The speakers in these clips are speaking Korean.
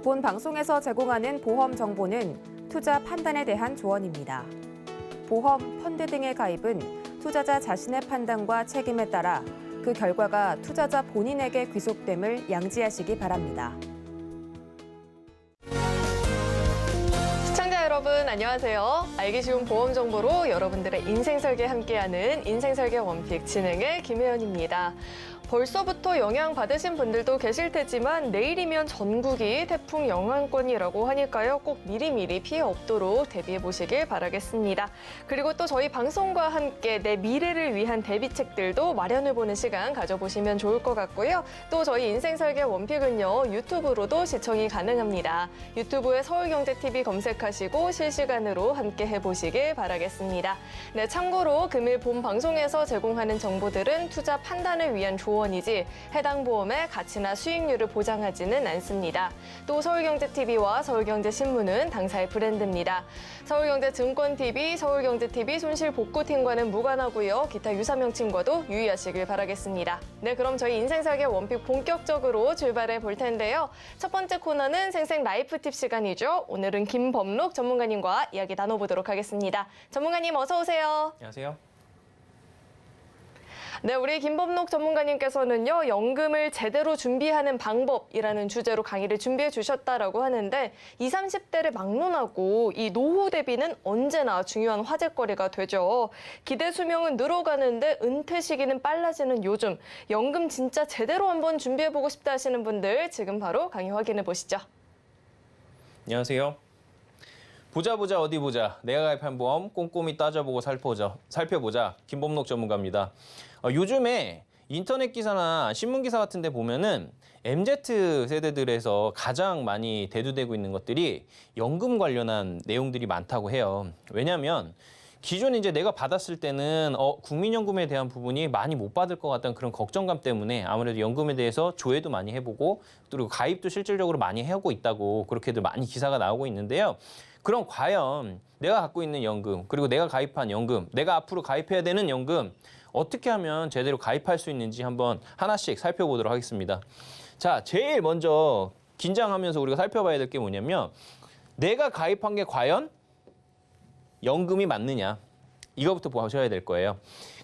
본 방송에서 제공하는 보험 정보는 투자 판단에 대한 조언입니다. 보험, 펀드 등의 가입은 투자자 자신의 판단과 책임에 따라 그 결과가 투자자 본인에게 귀속됨을 양지하시기 바랍니다. 시청자 여러분 안녕하세요. 알기 쉬운 보험 정보로 여러분들의 인생 설계 함께하는 인생 설계 원픽 진행의 김혜연입니다. 벌써부터 영향받으신 분들도 계실 테지만 내일이면 전국이 태풍 영향권이라고 하니까요. 꼭 미리미리 피해 없도록 대비해 보시길 바라겠습니다. 그리고 또 저희 방송과 함께 내 미래를 위한 대비책들도 마련해보는 시간 가져보시면 좋을 것 같고요. 또 저희 인생설계 원픽은요. 유튜브로도 시청이 가능합니다. 유튜브에 서울경제TV 검색하시고 실시간으로 함께 해보시길 바라겠습니다. 네, 참고로 금일 본 방송에서 제공하는 정보들은 투자 판단을 위한 조언이지 해당 보험의 가치나 수익률을 보장하지는 않습니다. 또 서울경제TV와 서울경제신문은 당사의 브랜드입니다. 서울경제증권TV, 서울경제TV 손실복구팀과는 무관하고요. 기타 유사 명칭과도 유의하시길 바라겠습니다. 네, 그럼 저희 인생설계 원픽 본격적으로 출발해 볼 텐데요. 첫 번째 코너는 생생 라이프 팁 시간이죠. 오늘은 김범록 전문가님과 이야기 나눠보도록 하겠습니다. 전문가님 어서 오세요. 안녕하세요. 네, 우리 김범록 전문가님께서는요, 연금을 제대로 준비하는 방법이라는 주제로 강의를 준비해 주셨다라고 하는데 20, 30대를 막론하고 이 노후 대비는 언제나 중요한 화제거리가 되죠. 기대 수명은 늘어가는데 은퇴 시기는 빨라지는 요즘, 연금 진짜 제대로 한번 준비해보고 싶다 하시는 분들 지금 바로 강의 확인해 보시죠. 안녕하세요. 보자 어디 보자. 내가 가입한 보험 꼼꼼히 따져보고 살펴보자. 김범록 전문가입니다. 요즘에 인터넷 기사나 신문 기사 같은 데 보면은 MZ 세대들에서 가장 많이 대두되고 있는 것들이 연금 관련한 내용들이 많다고 해요. 왜냐하면 기존에 이제 내가 받았을 때는 국민연금에 대한 부분이 많이 못 받을 것 같다는 그런 걱정감 때문에 아무래도 연금에 대해서 조회도 많이 해보고 그리고 가입도 실질적으로 많이 하고 있다고 그렇게들 많이 기사가 나오고 있는데요. 그럼 과연 내가 갖고 있는 연금, 그리고 내가 가입한 연금, 내가 앞으로 가입해야 되는 연금 어떻게 하면 제대로 가입할 수 있는지 한번 하나씩 살펴보도록 하겠습니다. 자, 제일 먼저 긴장하면서 우리가 살펴봐야 될 게 뭐냐면 내가 가입한 게 과연 연금이 맞느냐, 이거부터 보셔야 될 거예요.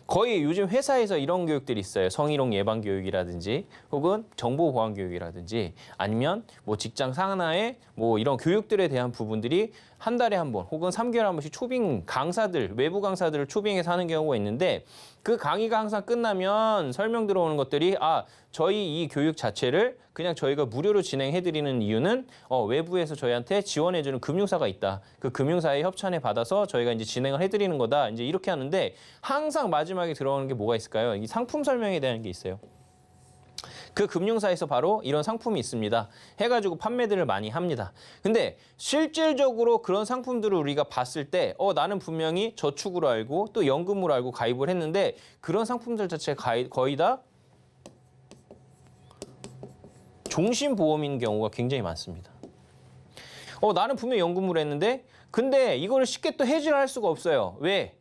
거의 요즘 회사에서 이런 교육들이 있어요. 성희롱 예방 교육이라든지 혹은 정보 보안 교육이라든지 아니면 뭐 직장 상하에 뭐 이런 교육들에 대한 부분들이 한 달에 한 번 혹은 3개월에 한 번씩 초빙 강사들, 외부 강사들을 초빙해서 하는 경우가 있는데 그 강의가 항상 끝나면 설명 들어오는 것들이 저희 이 교육 자체를 그냥 저희가 무료로 진행해드리는 이유는 외부에서 저희한테 지원해주는 금융사가 있다. 그 금융사의 협찬에 받아서 저희가 이제 진행을 해드리는 거다. 이제 이렇게 하는데 항상 마지막에 들어오는 게 뭐가 있을까요? 이 상품 설명에 대한 게 있어요. 그 금융사에서 바로 이런 상품이 있습니다. 해가지고 판매들을 많이 합니다. 근데 실질적으로 그런 상품들을 우리가 봤을 때 나는 분명히 저축으로 알고 또 연금으로 알고 가입을 했는데 그런 상품들 자체가 거의 다 종신보험인 경우가 굉장히 많습니다. 나는 분명히 연금으로 했는데 근데 이거를 쉽게 또 해지를 할 수가 없어요. 왜?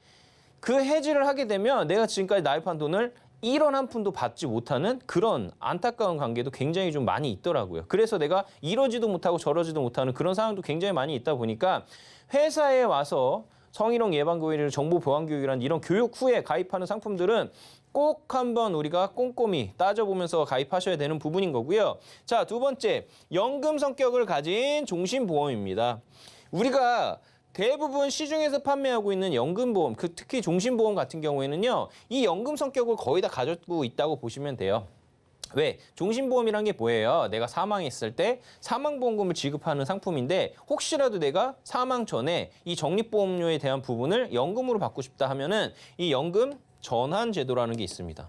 그 해지를 하게 되면 내가 지금까지 나입한 돈을 1원 한 푼도 받지 못하는 그런 안타까운 관계도 굉장히 좀 많이 있더라고요. 그래서 내가 이러지도 못하고 저러지도 못하는 그런 상황도 굉장히 많이 있다 보니까 회사에 와서 성희롱 예방교육이나 정보보안교육이라는 이런 교육 후에 가입하는 상품들은 꼭 한번 우리가 꼼꼼히 따져보면서 가입하셔야 되는 부분인 거고요. 자, 두 번째, 연금 성격을 가진 종신보험입니다. 우리가 대부분 시중에서 판매하고 있는 연금보험, 특히 종신보험 같은 경우에는요, 이 연금 성격을 거의 다 가지고 있다고 보시면 돼요. 왜? 종신보험이란 게 뭐예요? 내가 사망했을 때 사망보험금을 지급하는 상품인데 혹시라도 내가 사망 전에 이 적립보험료에 대한 부분을 연금으로 받고 싶다 하면은 이 연금 전환 제도라는 게 있습니다.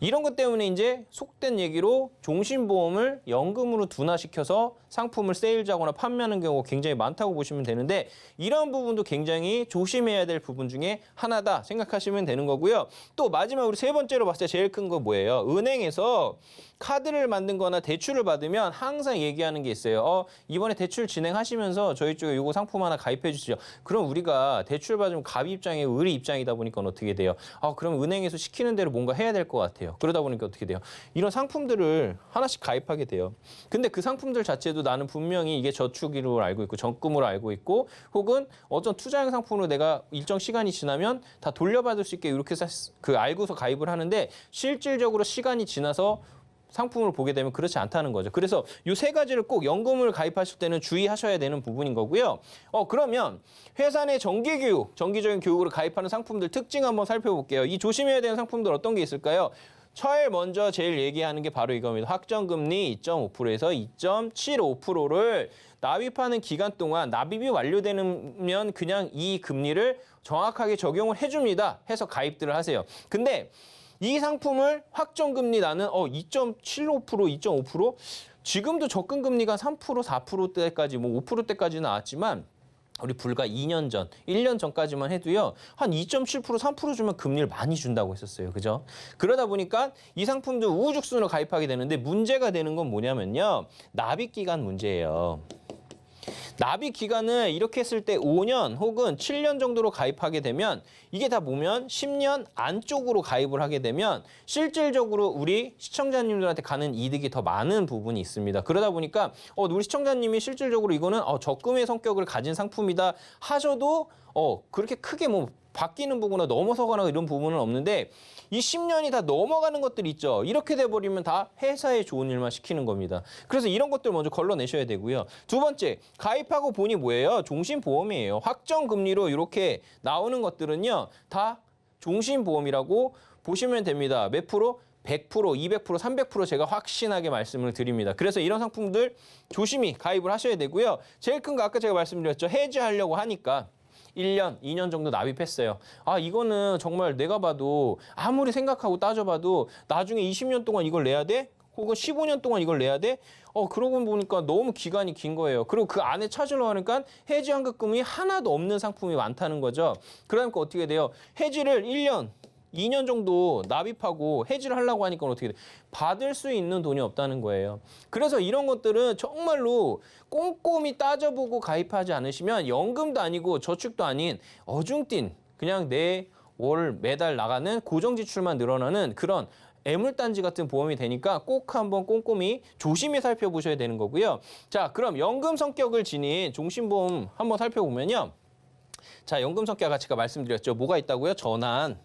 이런 것 때문에 이제 속된 얘기로 종신보험을 연금으로 둔화시켜서 상품을 세일즈하거나 판매하는 경우가 굉장히 많다고 보시면 되는데 이런 부분도 굉장히 조심해야 될 부분 중에 하나다 생각하시면 되는 거고요. 또 마지막으로 세 번째로 봤을 때 제일 큰 거 뭐예요? 은행에서 카드를 만든 거나 대출을 받으면 항상 얘기하는 게 있어요. 이번에 대출 진행하시면서 저희 쪽에 요거 상품 하나 가입해 주시죠. 그럼 우리가 대출 받으면 갑 입장에 을 입장이다 보니까 어떻게 돼요? 그럼 은행에서 시키는 대로 뭔가 해야 될 것 같아요. 그러다 보니까 어떻게 돼요? 이런 상품들을 하나씩 가입하게 돼요. 근데 그 상품들 자체도 나는 분명히 이게 저축으로 알고 있고 적금으로 알고 있고 혹은 어떤 투자형 상품으로 내가 일정 시간이 지나면 다 돌려받을 수 있게 이렇게 알고서 가입을 하는데 실질적으로 시간이 지나서 상품을 보게 되면 그렇지 않다는 거죠. 그래서 이 세 가지를 꼭 연금을 가입하실 때는 주의하셔야 되는 부분인 거고요. 그러면 회사 내 정기적인 교육으로 가입하는 상품들 특징 한번 살펴볼게요. 이 조심해야 되는 상품들 어떤 게 있을까요? 먼저 제일 얘기하는 게 바로 이겁니다. 확정금리 2.5%에서 2.75%를 납입하는 기간 동안 납입이 완료되면 그냥 이 금리를 정확하게 적용을 해줍니다. 해서 가입들을 하세요. 근데 이 상품을 확정금리 나는 2.75%, 2.5%? 지금도 적금금리가 3%, 4%대까지 5%대까지 나왔지만 우리 불과 2년 전, 1년 전까지만 해도요. 한 2.7%, 3% 주면 금리를 많이 준다고 했었어요. 그죠? 그러다 보니까 이 상품도 우후죽순으로 가입하게 되는데 문제가 되는 건 뭐냐면요. 납입 기간 문제예요. 납입 기간을 이렇게 했을 때 5년 혹은 7년 정도로 가입하게 되면 이게 다 보면 10년 안쪽으로 가입을 하게 되면 실질적으로 우리 시청자님들한테 가는 이득이 더 많은 부분이 있습니다. 그러다 보니까 우리 시청자님이 실질적으로 이거는 적금의 성격을 가진 상품이다 하셔도 그렇게 크게 바뀌는 부분이나 넘어서거나 이런 부분은 없는데 이 10년이 다 넘어가는 것들 있죠. 이렇게 돼버리면 다 회사에 좋은 일만 시키는 겁니다. 그래서 이런 것들 먼저 걸러내셔야 되고요. 두 번째, 가입하고 보니 뭐예요? 종신보험이에요. 확정금리로 이렇게 나오는 것들은요. 다 종신보험이라고 보시면 됩니다. 몇 프로? 100%, 200%, 300% 제가 확신하게 말씀을 드립니다. 그래서 이런 상품들 조심히 가입을 하셔야 되고요. 제일 큰 거 아까 제가 말씀드렸죠. 해지하려고 하니까 1년, 2년 정도 납입했어요. 이거는 정말 내가 봐도 아무리 생각하고 따져봐도 나중에 20년 동안 이걸 내야 돼? 혹은 15년 동안 이걸 내야 돼? 그러고 보니까 너무 기간이 긴 거예요. 그리고 그 안에 찾으려고 하니까 해지 환급금이 하나도 없는 상품이 많다는 거죠. 그러니까 어떻게 돼요? 해지를 1년, 2년 정도 납입하고 해지를 하려고 하니까 어떻게 돼? 받을 수 있는 돈이 없다는 거예요. 그래서 이런 것들은 정말로 꼼꼼히 따져보고 가입하지 않으시면 연금도 아니고 저축도 아닌 어중뛴 그냥 매달 나가는 고정지출만 늘어나는 그런 애물단지 같은 보험이 되니까 꼭 한번 꼼꼼히 조심히 살펴보셔야 되는 거고요. 자, 그럼 연금 성격을 지닌 종신보험 한번 살펴보면요. 자, 연금 성격 아까 제가 말씀드렸죠. 뭐가 있다고요? 전환.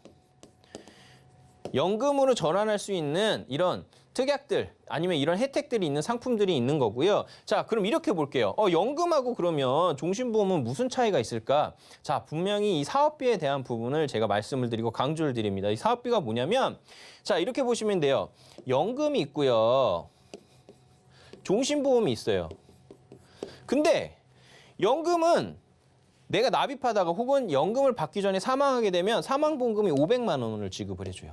연금으로 전환할 수 있는 이런 특약들 아니면 이런 혜택들이 있는 상품들이 있는 거고요. 자, 그럼 이렇게 볼게요. 연금하고 그러면 종신보험은 무슨 차이가 있을까? 자, 분명히 이 사업비에 대한 부분을 제가 말씀을 드리고 강조를 드립니다. 이 사업비가 뭐냐면 자, 이렇게 보시면 돼요. 연금이 있고요. 종신보험이 있어요. 근데 연금은 내가 납입하다가 혹은 연금을 받기 전에 사망하게 되면 사망보험금이 500만 원을 지급을 해줘요.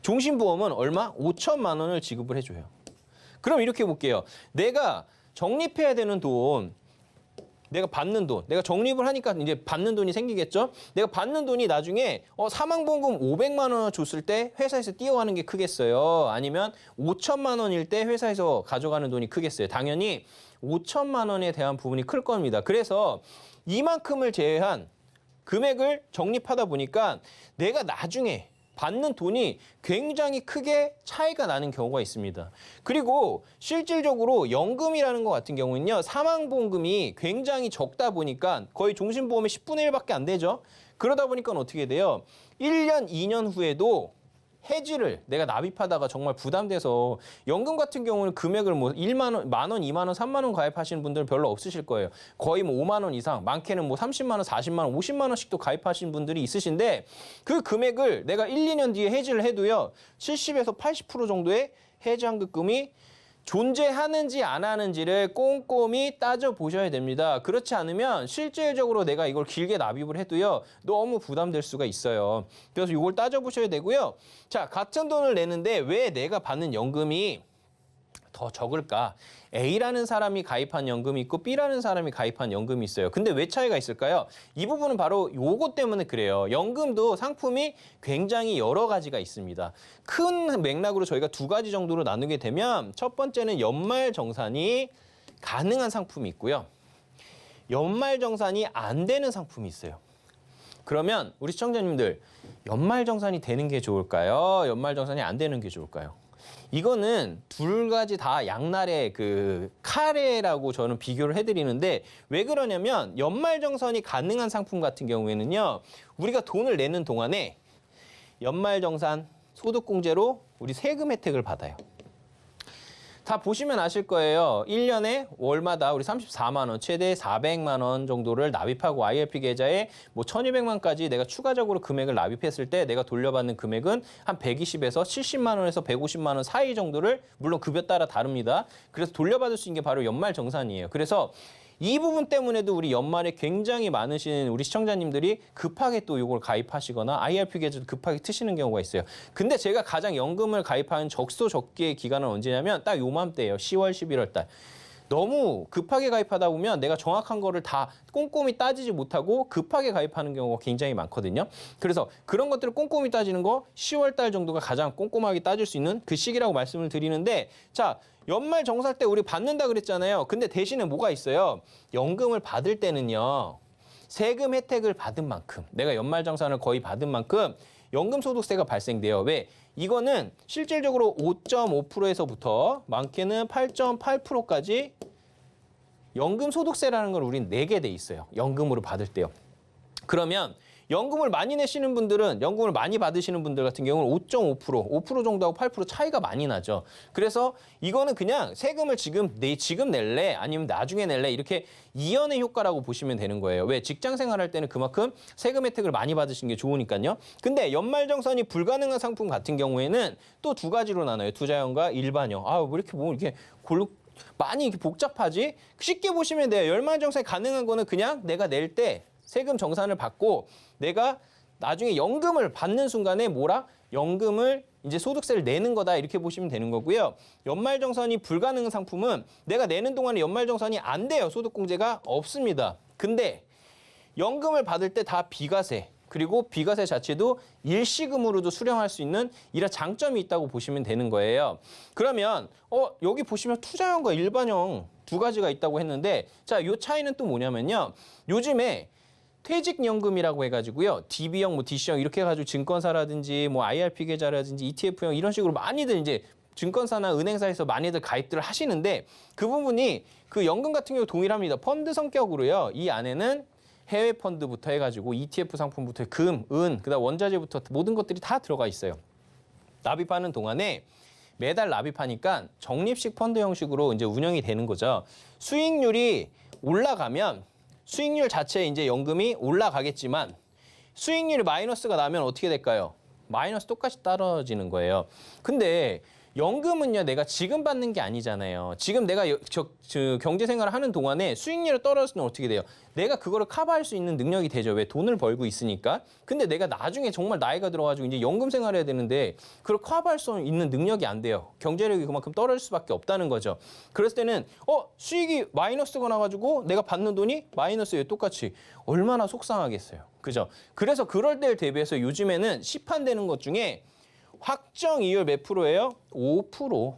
종신보험은 얼마? 5천만 원을 지급을 해줘요. 그럼 이렇게 볼게요. 내가 적립해야 되는 돈, 내가 받는 돈, 내가 적립을 하니까 이제 받는 돈이 생기겠죠? 내가 받는 돈이 나중에 사망보험금 500만 원을 줬을 때 회사에서 띄어가는 게 크겠어요? 아니면 5천만 원일 때 회사에서 가져가는 돈이 크겠어요? 당연히 5천만 원에 대한 부분이 클 겁니다. 그래서 이만큼을 제외한 금액을 적립하다 보니까 내가 나중에 받는 돈이 굉장히 크게 차이가 나는 경우가 있습니다. 그리고 실질적으로 연금이라는 것 같은 경우는요. 사망보험금이 굉장히 적다 보니까 거의 종신보험의 10분의 1밖에 안 되죠. 그러다 보니까 어떻게 돼요? 1년, 2년 후에도 해지를 내가 납입하다가 정말 부담돼서 연금 같은 경우는 금액을 1만 원, 만 원, 2만 원, 3만 원 가입하시는 분들은 별로 없으실 거예요. 거의 5만 원 이상, 많게는 30만 원, 40만 원, 50만 원씩도 가입하신 분들이 있으신데 그 금액을 내가 1, 2년 뒤에 해지를 해도요. 70에서 80% 정도의 해지 환급금이 존재하는지 안 하는지를 꼼꼼히 따져보셔야 됩니다. 그렇지 않으면 실질적으로 내가 이걸 길게 납입을 해도요. 너무 부담될 수가 있어요. 그래서 이걸 따져보셔야 되고요. 자, 같은 돈을 내는데 왜 내가 받는 연금이 더 적을까? A라는 사람이 가입한 연금이 있고 B라는 사람이 가입한 연금이 있어요. 근데 왜 차이가 있을까요? 이 부분은 바로 요거 때문에 그래요. 연금도 상품이 굉장히 여러 가지가 있습니다. 큰 맥락으로 저희가 두 가지 정도로 나누게 되면 첫 번째는 연말정산이 가능한 상품이 있고요. 연말정산이 안 되는 상품이 있어요. 그러면 우리 시청자님들 연말정산이 되는 게 좋을까요? 연말정산이 안 되는 게 좋을까요? 이거는 둘 가지 다 양날의 그 카레라고 저는 비교를 해드리는데 왜 그러냐면 연말정산이 가능한 상품 같은 경우에는요. 우리가 돈을 내는 동안에 연말정산 소득공제로 우리 세금 혜택을 받아요. 다 보시면 아실 거예요. 1년에 월마다 우리 34만 원, 최대 400만 원 정도를 납입하고 IRP 계좌에 뭐 1,200만까지 내가 추가적으로 금액을 납입했을 때 내가 돌려받는 금액은 한 120에서 70만 원에서 150만 원 사이 정도를 물론 급여 따라 다릅니다. 그래서 돌려받을 수 있는 게 바로 연말정산이에요. 그래서 이 부분 때문에도 우리 연말에 굉장히 많으신 우리 시청자님들이 급하게 또 이걸 가입하시거나 IRP 계좌도 급하게 트시는 경우가 있어요. 근데 제가 가장 연금을 가입하는 적소적기의 기간은 언제냐면 딱 요맘때예요. 10월, 11월 달. 너무 급하게 가입하다 보면 내가 정확한 거를 다 꼼꼼히 따지지 못하고 급하게 가입하는 경우가 굉장히 많거든요. 그래서 그런 것들을 꼼꼼히 따지는 거 10월 달 정도가 가장 꼼꼼하게 따질 수 있는 그 시기라고 말씀을 드리는데 자, 연말 정산 때 우리 받는다 그랬잖아요. 근데 대신에 뭐가 있어요? 연금을 받을 때는요. 세금 혜택을 받은 만큼 내가 연말 정산을 거의 받은 만큼 연금소득세가 발생돼요. 왜? 이거는 실질적으로 5.5%에서부터 많게는 8.8%까지 연금소득세라는 걸 우리는 내게 돼 있어요. 연금으로 받을 때요. 그러면 연금을 많이 내시는 분들은 연금을 많이 받으시는 분들 같은 경우는 5.5%, 5% 정도하고 8% 차이가 많이 나죠. 그래서 이거는 그냥 세금을 지금 낼래 아니면 나중에 낼래 이렇게 이연의 효과라고 보시면 되는 거예요. 왜? 직장 생활할 때는 그만큼 세금 혜택을 많이 받으시는 게 좋으니까요. 근데 연말정산이 불가능한 상품 같은 경우에는 또 두 가지로 나눠요. 투자형과 일반형. 아, 왜 이렇게 보면 이렇게 많이 이렇게 복잡하지? 쉽게 보시면 돼요. 연말정산이 가능한 거는 그냥 내가 낼 때 세금 정산을 받고 내가 나중에 연금을 받는 순간에 연금을 이제 소득세를 내는 거다 이렇게 보시면 되는 거고요. 연말정산이 불가능한 상품은 내가 내는 동안에 연말정산이 안 돼요. 소득공제가 없습니다. 근데 연금을 받을 때 다 비과세 그리고 비과세 자체도 일시금으로도 수령할 수 있는 이런 장점이 있다고 보시면 되는 거예요. 그러면 여기 보시면 투자형과 일반형 두 가지가 있다고 했는데 자, 요 차이는 또 뭐냐면요. 요즘에 퇴직연금이라고 해가지고요. DB형, DC형 이렇게 해가지고 증권사라든지 IRP 계좌라든지 ETF형 이런 식으로 많이들 이제 증권사나 은행사에서 많이들 가입들을 하시는데 그 부분이 그 연금 같은 경우 동일합니다. 펀드 성격으로요. 이 안에는 해외 펀드부터 해가지고 ETF 상품부터 금, 은, 그다음 원자재부터 모든 것들이 다 들어가 있어요. 납입하는 동안에 매달 납입하니까 적립식 펀드 형식으로 이제 운영이 되는 거죠. 수익률이 올라가면 수익률 자체에 이제 연금이 올라가겠지만 수익률이 마이너스가 나면 어떻게 될까요? 마이너스 똑같이 떨어지는 거예요. 근데 연금은요, 내가 지금 받는 게 아니잖아요. 지금 내가 경제 생활을 하는 동안에 수익률이 떨어지면 어떻게 돼요? 내가 그거를 커버할 수 있는 능력이 되죠. 왜? 돈을 벌고 있으니까. 근데 내가 나중에 정말 나이가 들어가지고 이제 연금 생활해야 되는데 그걸 커버할 수 있는 능력이 안 돼요. 경제력이 그만큼 떨어질 수밖에 없다는 거죠. 그랬을 때는 수익이 마이너스가 나가지고 내가 받는 돈이 마이너스에 똑같이 얼마나 속상하겠어요. 그죠? 그래서 그럴 때를 대비해서 요즘에는 시판되는 것 중에 확정 이율 몇 프로예요? 5%.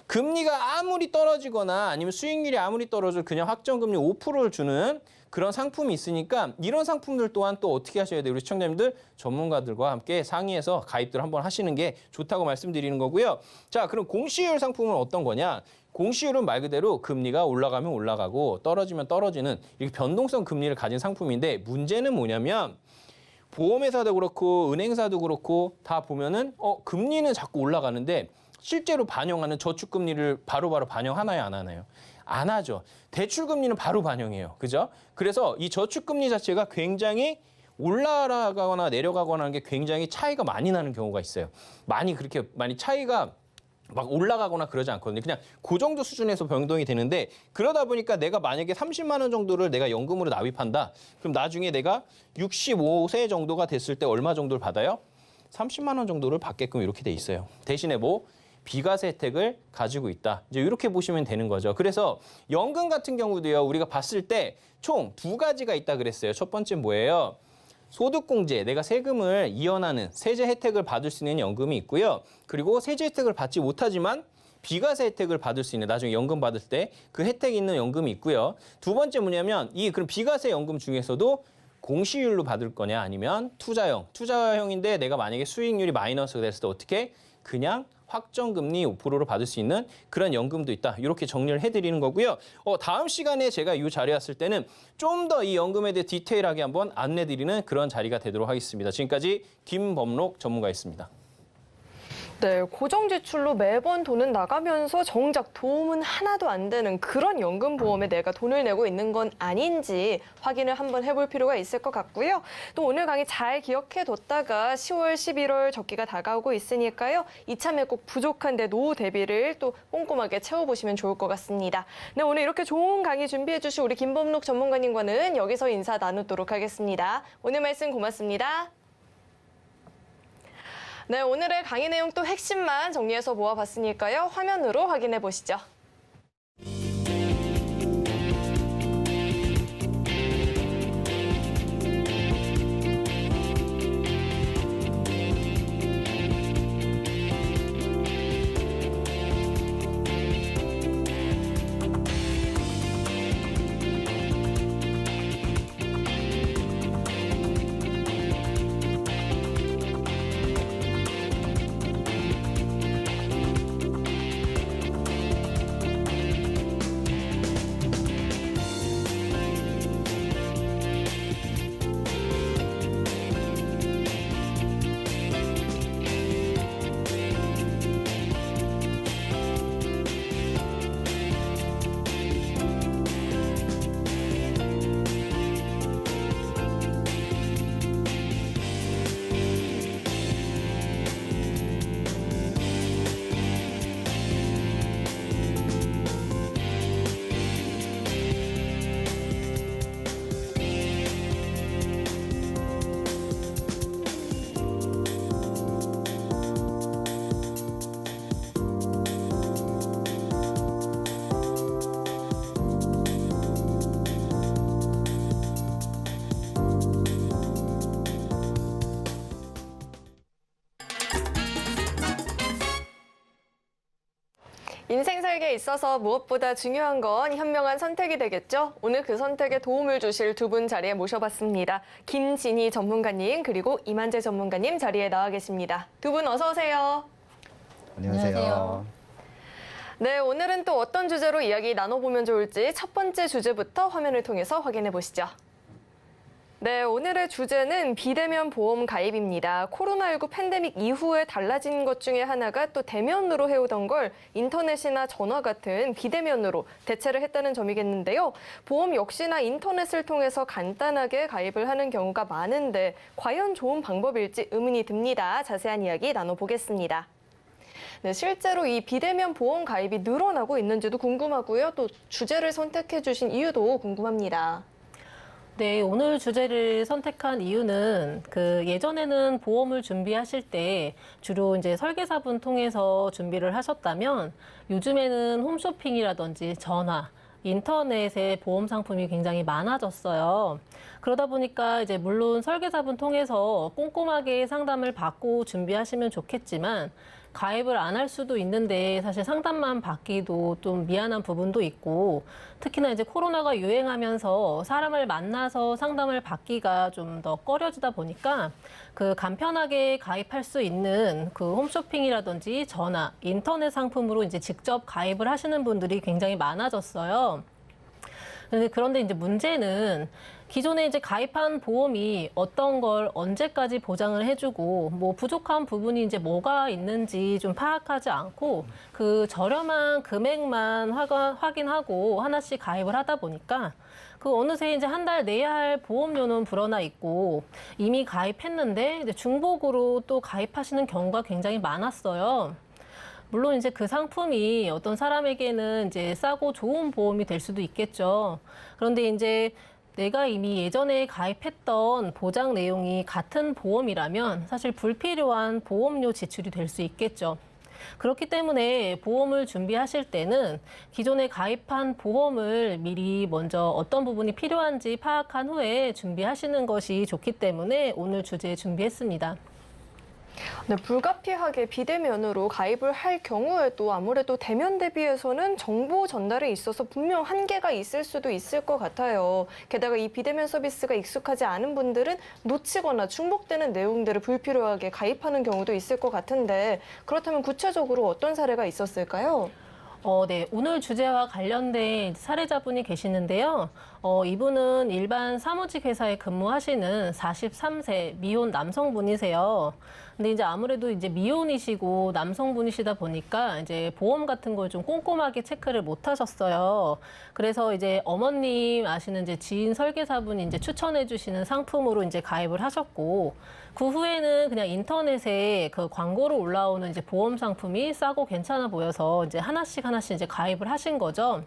금리가 아무리 떨어지거나 아니면 수익률이 아무리 떨어져도 그냥 확정금리 5%를 주는 그런 상품이 있으니까 이런 상품들 또한 또 어떻게 하셔야 돼요? 우리 시청자님들 전문가들과 함께 상의해서 가입들 한번 하시는 게 좋다고 말씀드리는 거고요. 자, 그럼 공시율 상품은 어떤 거냐? 공시율은 말 그대로 금리가 올라가면 올라가고 떨어지면 떨어지는 이렇게 변동성 금리를 가진 상품인데 문제는 뭐냐면 보험회사도 그렇고 은행사도 그렇고 다 보면은 금리는 자꾸 올라가는데 실제로 반영하는 저축금리를 바로바로 반영하나요, 안 하나요? 안 하죠. 대출금리는 바로 반영해요. 그죠? 그래서 이 저축금리 자체가 굉장히 올라가거나 내려가거나 하는 게 굉장히 차이가 많이 나는 경우가 있어요. 그렇게 많이 차이가 막 올라가거나 그러지 않거든요. 그냥 그 정도 수준에서 변동이 되는데 그러다 보니까 내가 만약에 30만 원 정도를 내가 연금으로 납입한다. 그럼 나중에 내가 65세 정도가 됐을 때 얼마 정도를 받아요? 30만 원 정도를 받게끔 이렇게 돼 있어요. 대신에 비과세 혜택을 가지고 있다. 이제 이렇게 보시면 되는 거죠. 그래서 연금 같은 경우도요. 우리가 봤을 때 총 두 가지가 있다 그랬어요. 첫 번째 뭐예요? 소득공제, 내가 세금을 이연하는 세제 혜택을 받을 수 있는 연금이 있고요. 그리고 세제 혜택을 받지 못하지만 비과세 혜택을 받을 수 있는, 나중에 연금 받을 때 그 혜택이 있는 연금이 있고요. 두 번째 뭐냐면 그럼 비과세 연금 중에서도 공시율로 받을 거냐 아니면 투자형인데 내가 만약에 수익률이 마이너스가 됐을 때 어떻게 그냥 확정금리 5%로 받을 수 있는 그런 연금도 있다. 이렇게 정리를 해드리는 거고요. 다음 시간에 제가 이 자리에 왔을 때는 좀 더 이 연금에 대해 디테일하게 한번 안내드리는 그런 자리가 되도록 하겠습니다. 지금까지 김범록 전문가였습니다. 네, 고정 지출로 매번 돈은 나가면서 정작 도움은 하나도 안 되는 그런 연금보험에 내가 돈을 내고 있는 건 아닌지 확인을 한번 해볼 필요가 있을 것 같고요. 또 오늘 강의 잘 기억해뒀다가 10월, 11월 적기가 다가오고 있으니까요. 이참에 꼭 부족한데 노후 대비를 또 꼼꼼하게 채워보시면 좋을 것 같습니다. 네, 오늘 이렇게 좋은 강의 준비해 주신 우리 김범록 전문가님과는 여기서 인사 나누도록 하겠습니다. 오늘 말씀 고맙습니다. 네, 오늘의 강의 내용 또 핵심만 정리해서 모아봤으니까요. 화면으로 확인해 보시죠. 인생 살기에 있어서 무엇보다 중요한 건 현명한 선택이 되겠죠. 오늘 그 선택에 도움을 주실 두 분 자리에 모셔봤습니다. 김진희 전문가님 그리고 이만재 전문가님 자리에 나와 계십니다. 두 분 어서 오세요. 안녕하세요. 네, 오늘은 또 어떤 주제로 이야기 나눠보면 좋을지 첫 번째 주제부터 화면을 통해서 확인해 보시죠. 네, 오늘의 주제는 비대면 보험 가입입니다. 코로나19 팬데믹 이후에 달라진 것 중에 하나가 또 대면으로 해오던 걸 인터넷이나 전화 같은 비대면으로 대체를 했다는 점이겠는데요. 보험 역시나 인터넷을 통해서 간단하게 가입을 하는 경우가 많은데 과연 좋은 방법일지 의문이 듭니다. 자세한 이야기 나눠보겠습니다. 네, 실제로 이 비대면 보험 가입이 늘어나고 있는지도 궁금하고요. 또 주제를 선택해 주신 이유도 궁금합니다. 네, 오늘 주제를 선택한 이유는 예전에는 보험을 준비하실 때 주로 이제 설계사분 통해서 준비를 하셨다면 요즘에는 홈쇼핑이라든지 전화, 인터넷에 보험 상품이 굉장히 많아졌어요. 그러다 보니까 이제 물론 설계사분 통해서 꼼꼼하게 상담을 받고 준비하시면 좋겠지만 가입을 안 할 수도 있는데 사실 상담만 받기도 좀 미안한 부분도 있고 특히나 이제 코로나가 유행하면서 사람을 만나서 상담을 받기가 좀 더 꺼려지다 보니까 간편하게 가입할 수 있는 홈쇼핑이라든지 전화, 인터넷 상품으로 이제 직접 가입을 하시는 분들이 굉장히 많아졌어요. 그런데 이제 문제는 기존에 이제 가입한 보험이 어떤 걸 언제까지 보장을 해주고 부족한 부분이 이제 뭐가 있는지 좀 파악하지 않고 저렴한 금액만 확인하고 하나씩 가입을 하다 보니까 어느새 이제 한 달 내야 할 보험료는 불어나 있고 이미 가입했는데 이제 중복으로 또 가입하시는 경우가 굉장히 많았어요. 물론 이제 그 상품이 어떤 사람에게는 이제 싸고 좋은 보험이 될 수도 있겠죠. 그런데 이제 내가 이미 예전에 가입했던 보장 내용이 같은 보험이라면 사실 불필요한 보험료 지출이 될 수 있겠죠. 그렇기 때문에 보험을 준비하실 때는 기존에 가입한 보험을 미리 먼저 어떤 부분이 필요한지 파악한 후에 준비하시는 것이 좋기 때문에 오늘 주제 준비했습니다. 네, 불가피하게 비대면으로 가입을 할 경우에도 아무래도 대면 대비해서는 정보 전달에 있어서 분명 한계가 있을 수도 있을 것 같아요. 게다가 이 비대면 서비스가 익숙하지 않은 분들은 놓치거나 중복되는 내용들을 불필요하게 가입하는 경우도 있을 것 같은데 그렇다면 구체적으로 어떤 사례가 있었을까요? 네. 오늘 주제와 관련된 사례자분이 계시는데요. 이분은 일반 사무직 회사에 근무하시는 43세 미혼 남성분이세요. 근데 이제 아무래도 이제 미혼이시고 남성분이시다 보니까 이제 보험 같은 걸 좀 꼼꼼하게 체크를 못 하셨어요. 그래서 이제 어머님 아시는 이제 지인 설계사분이 이제 추천해 주시는 상품으로 이제 가입을 하셨고, 그 후에는 그냥 인터넷에 그 광고로 올라오는 이제 보험 상품이 싸고 괜찮아 보여서 이제 하나씩 이제 가입을 하신 거죠.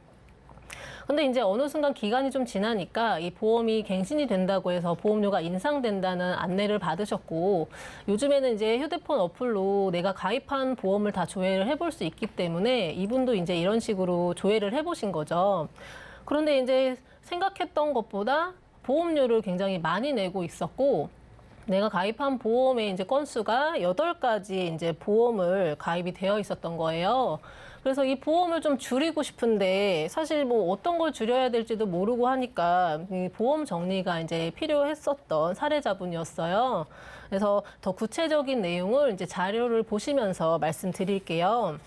근데 이제 어느 순간 기간이 좀 지나니까 이 보험이 갱신이 된다고 해서 보험료가 인상된다는 안내를 받으셨고, 요즘에는 이제 휴대폰 어플로 내가 가입한 보험을 다 조회를 해볼 수 있기 때문에 이분도 이제 이런 식으로 조회를 해보신 거죠. 그런데 이제 생각했던 것보다 보험료를 굉장히 많이 내고 있었고, 내가 가입한 보험의 이제 건수가 8가지 이제 보험을 가입이 되어 있었던 거예요. 그래서 이 보험을 좀 줄이고 싶은데 사실 뭐 어떤 걸 줄여야 될지도 모르고 하니까 이 보험 정리가 이제 필요했었던 사례자분이었어요. 그래서 더 구체적인 내용을 이제 자료를 보시면서 말씀드릴게요.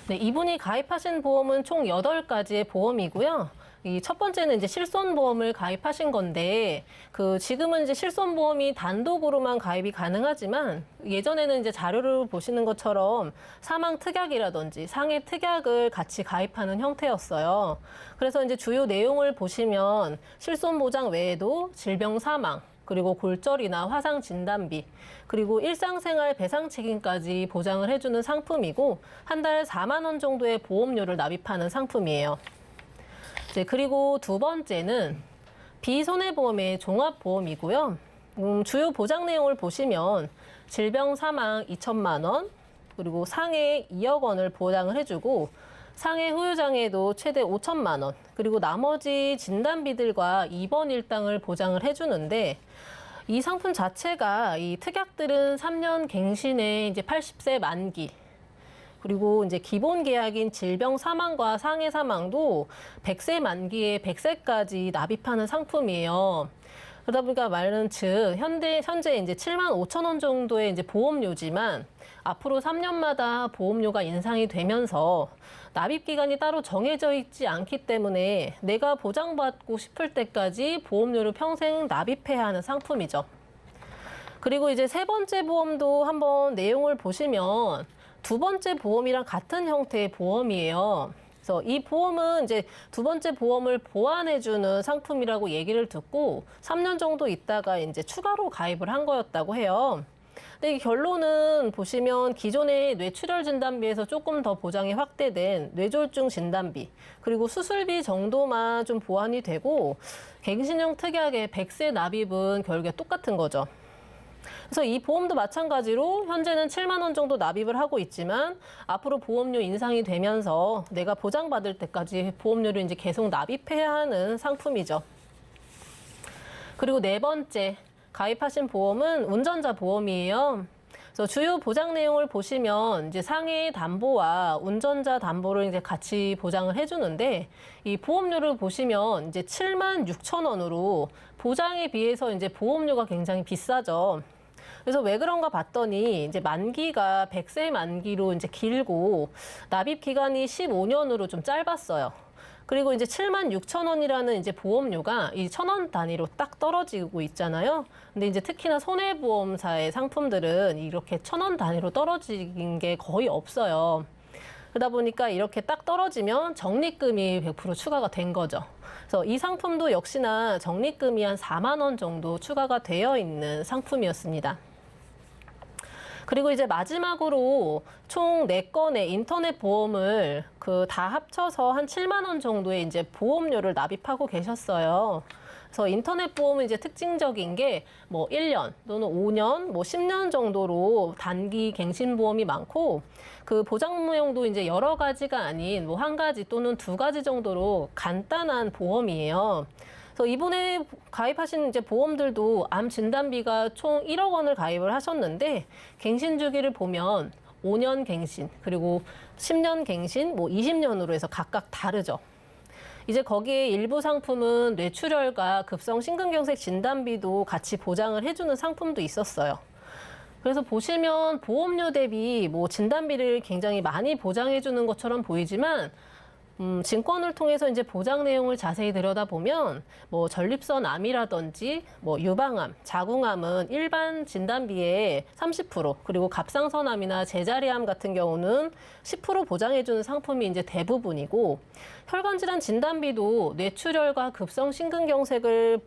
네, 이분이 가입하신 보험은 총 8가지의 보험이고요. 이 첫 번째는 이제 실손보험을 가입하신 건데, 지금은 이제 실손보험이 단독으로만 가입이 가능하지만 예전에는 이제 자료를 보시는 것처럼 사망 특약이라든지 상해 특약을 같이 가입하는 형태였어요. 그래서 이제 주요 내용을 보시면 실손보장 외에도 질병 사망, 그리고 골절이나 화상 진단비, 그리고 일상생활 배상 책임까지 보장을 해주는 상품이고, 한 달 4만 원 정도의 보험료를 납입하는 상품이에요. 그리고 두 번째는 비손해보험의 종합보험이고요. 주요 보장 내용을 보시면 질병 사망 2천만 원, 그리고 상해 2억 원을 보장을 해주고, 상해 후유장애도 최대 5천만 원, 그리고 나머지 진단비들과 입원 일당을 보장을 해주는데, 이 상품 자체가 이 특약들은 3년 갱신에 이제 80세 만기, 그리고 이제 기본 계약인 질병 사망과 상해 사망도 100세 만기에 100세까지 납입하는 상품이에요. 그러다 보니까 말은 즉 현재 이제 7만 5천 원 정도의 이제 보험료지만 앞으로 3년마다 보험료가 인상이 되면서 납입 기간이 따로 정해져 있지 않기 때문에 내가 보장받고 싶을 때까지 보험료를 평생 납입해야 하는 상품이죠. 그리고 이제 세 번째 보험도 한번 내용을 보시면 두 번째 보험이랑 같은 형태의 보험이에요. 그래서 이 보험은 이제 두 번째 보험을 보완해주는 상품이라고 얘기를 듣고 3년 정도 있다가 이제 추가로 가입을 한 거였다고 해요. 근데 이 결론은 보시면 기존의 뇌출혈 진단비에서 조금 더 보장이 확대된 뇌졸중 진단비, 그리고 수술비 정도만 좀 보완이 되고 갱신형 특약의 100세 납입은 결국에 똑같은 거죠. 그래서 이 보험도 마찬가지로 현재는 7만 원 정도 납입을 하고 있지만 앞으로 보험료 인상이 되면서 내가 보장받을 때까지 보험료를 이제 계속 납입해야 하는 상품이죠. 그리고 네 번째 가입하신 보험은 운전자 보험이에요. 그래서 주요 보장 내용을 보시면 이제 상해 담보와 운전자 담보를 이제 같이 보장을 해주는데, 이 보험료를 보시면 이제 7만 6천 원으로 보장에 비해서 이제 보험료가 굉장히 비싸죠. 그래서 왜 그런가 봤더니 이제 만기가 100세 만기로 이제 길고 납입 기간이 15년으로 좀 짧았어요. 그리고 이제 7만 6천 원이라는 이제 보험료가 이 1,000원 단위로 딱 떨어지고 있잖아요. 근데 이제 특히나 손해보험사의 상품들은 이렇게 1,000원 단위로 떨어진 게 거의 없어요. 그러다 보니까 이렇게 딱 떨어지면 적립금이 100% 추가가 된 거죠. 그래서 이 상품도 역시나 적립금이 한 4만 원 정도 추가가 되어 있는 상품이었습니다. 그리고 이제 마지막으로 총 4건의 인터넷 보험을 다 합쳐서 한 7만 원 정도의 이제 보험료를 납입하고 계셨어요. 그래서 인터넷 보험은 이제 특징적인 게 뭐 1년 또는 5년, 뭐 10년 정도로 단기 갱신 보험이 많고 그 보장 내용도 이제 여러 가지가 아닌 뭐 한 가지 또는 두 가지 정도로 간단한 보험이에요. 그래서 이번에 가입하신 이제 보험들도 암 진단비가 총 1억 원을 가입을 하셨는데 갱신 주기를 보면 5년 갱신, 그리고 10년 갱신, 뭐 20년으로 해서 각각 다르죠. 이제 거기에 일부 상품은 뇌출혈과 급성 심근경색 진단비도 같이 보장을 해주는 상품도 있었어요. 그래서 보시면 보험료 대비 뭐 진단비를 굉장히 많이 보장해주는 것처럼 보이지만 증권을 통해서 이제 보장 내용을 자세히 들여다보면 뭐 전립선 암이라든지 뭐 유방암, 자궁암은 일반 진단비의 30%, 그리고 갑상선암이나 제자리암 같은 경우는 10% 보장해주는 상품이 이제 대부분이고, 혈관질환 진단비도 뇌출혈과 급성 심근경색을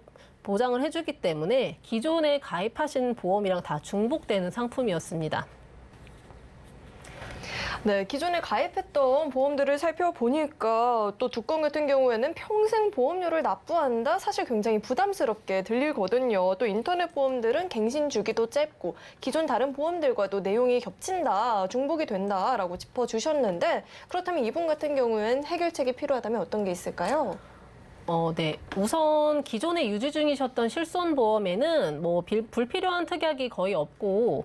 보장을 해주기 때문에 기존에 가입하신 보험이랑 다 중복되는 상품이었습니다. 네, 기존에 가입했던 보험들을 살펴보니까 또 두건 같은 경우에는 평생 보험료를 납부한다? 사실 굉장히 부담스럽게 들리거든요. 또 인터넷 보험들은 갱신 주기도 짧고 기존 다른 보험들과도 내용이 겹친다, 중복이 된다라고 짚어주셨는데 그렇다면 이분 같은 경우엔 해결책이 필요하다면 어떤 게 있을까요? 네. 우선 기존에 유지 중이셨던 실손보험에는 뭐 불필요한 특약이 거의 없고,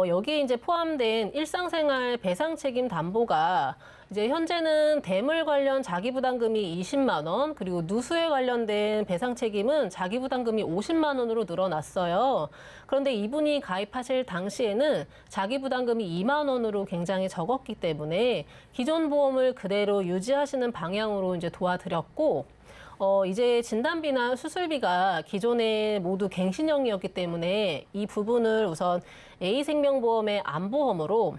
여기에 이제 포함된 일상생활 배상 책임 담보가 이제 현재는 대물 관련 자기부담금이 20만 원, 그리고 누수에 관련된 배상 책임은 자기부담금이 50만 원으로 늘어났어요. 그런데 이분이 가입하실 당시에는 자기부담금이 2만 원으로 굉장히 적었기 때문에 기존 보험을 그대로 유지하시는 방향으로 이제 도와드렸고, 이제 진단비나 수술비가 기존에 모두 갱신형이었기 때문에 이 부분을 우선 A생명보험의 암보험으로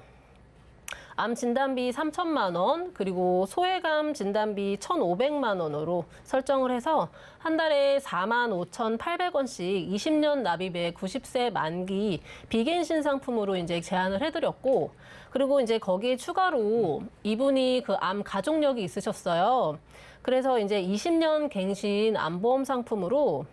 암 진단비 3천만 원, 그리고 소외감 진단비 1,500만 원으로 설정을 해서 한 달에 45,800원씩 20년 납입에 90세 만기 비갱신 상품으로 이제 제안을 해드렸고, 그리고 이제 거기에 추가로 이분이 그 암 가족력이 있으셨어요. 그래서 이제 20년 갱신 암보험 상품으로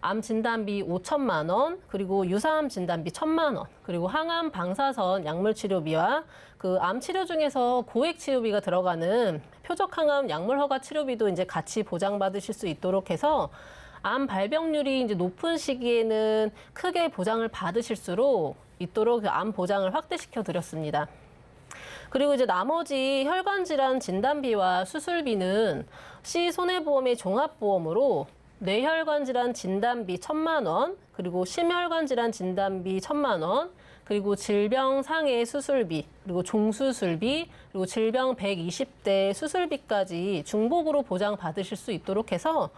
암 진단비 5천만 원, 그리고 유사암 진단비 1,000만 원, 그리고 항암 방사선 약물 치료비와 그 암 치료 중에서 고액 치료비가 들어가는 표적 항암 약물 허가 치료비도 이제 같이 보장받으실 수 있도록 해서 암 발병률이 이제 높은 시기에는 크게 보장을 받으실수록 있도록 암 보장을 확대시켜 드렸습니다. 그리고 이제 나머지 혈관질환 진단비와 수술비는 C손해보험의 종합보험으로 뇌혈관 질환 진단비 1,000만 원, 그리고 심혈관 질환 진단비 1,000만 원, 그리고 질병 상해 수술비, 그리고 종수술비, 그리고 질병 120대 수술비까지 중복으로 보장받으실 수 있도록 해서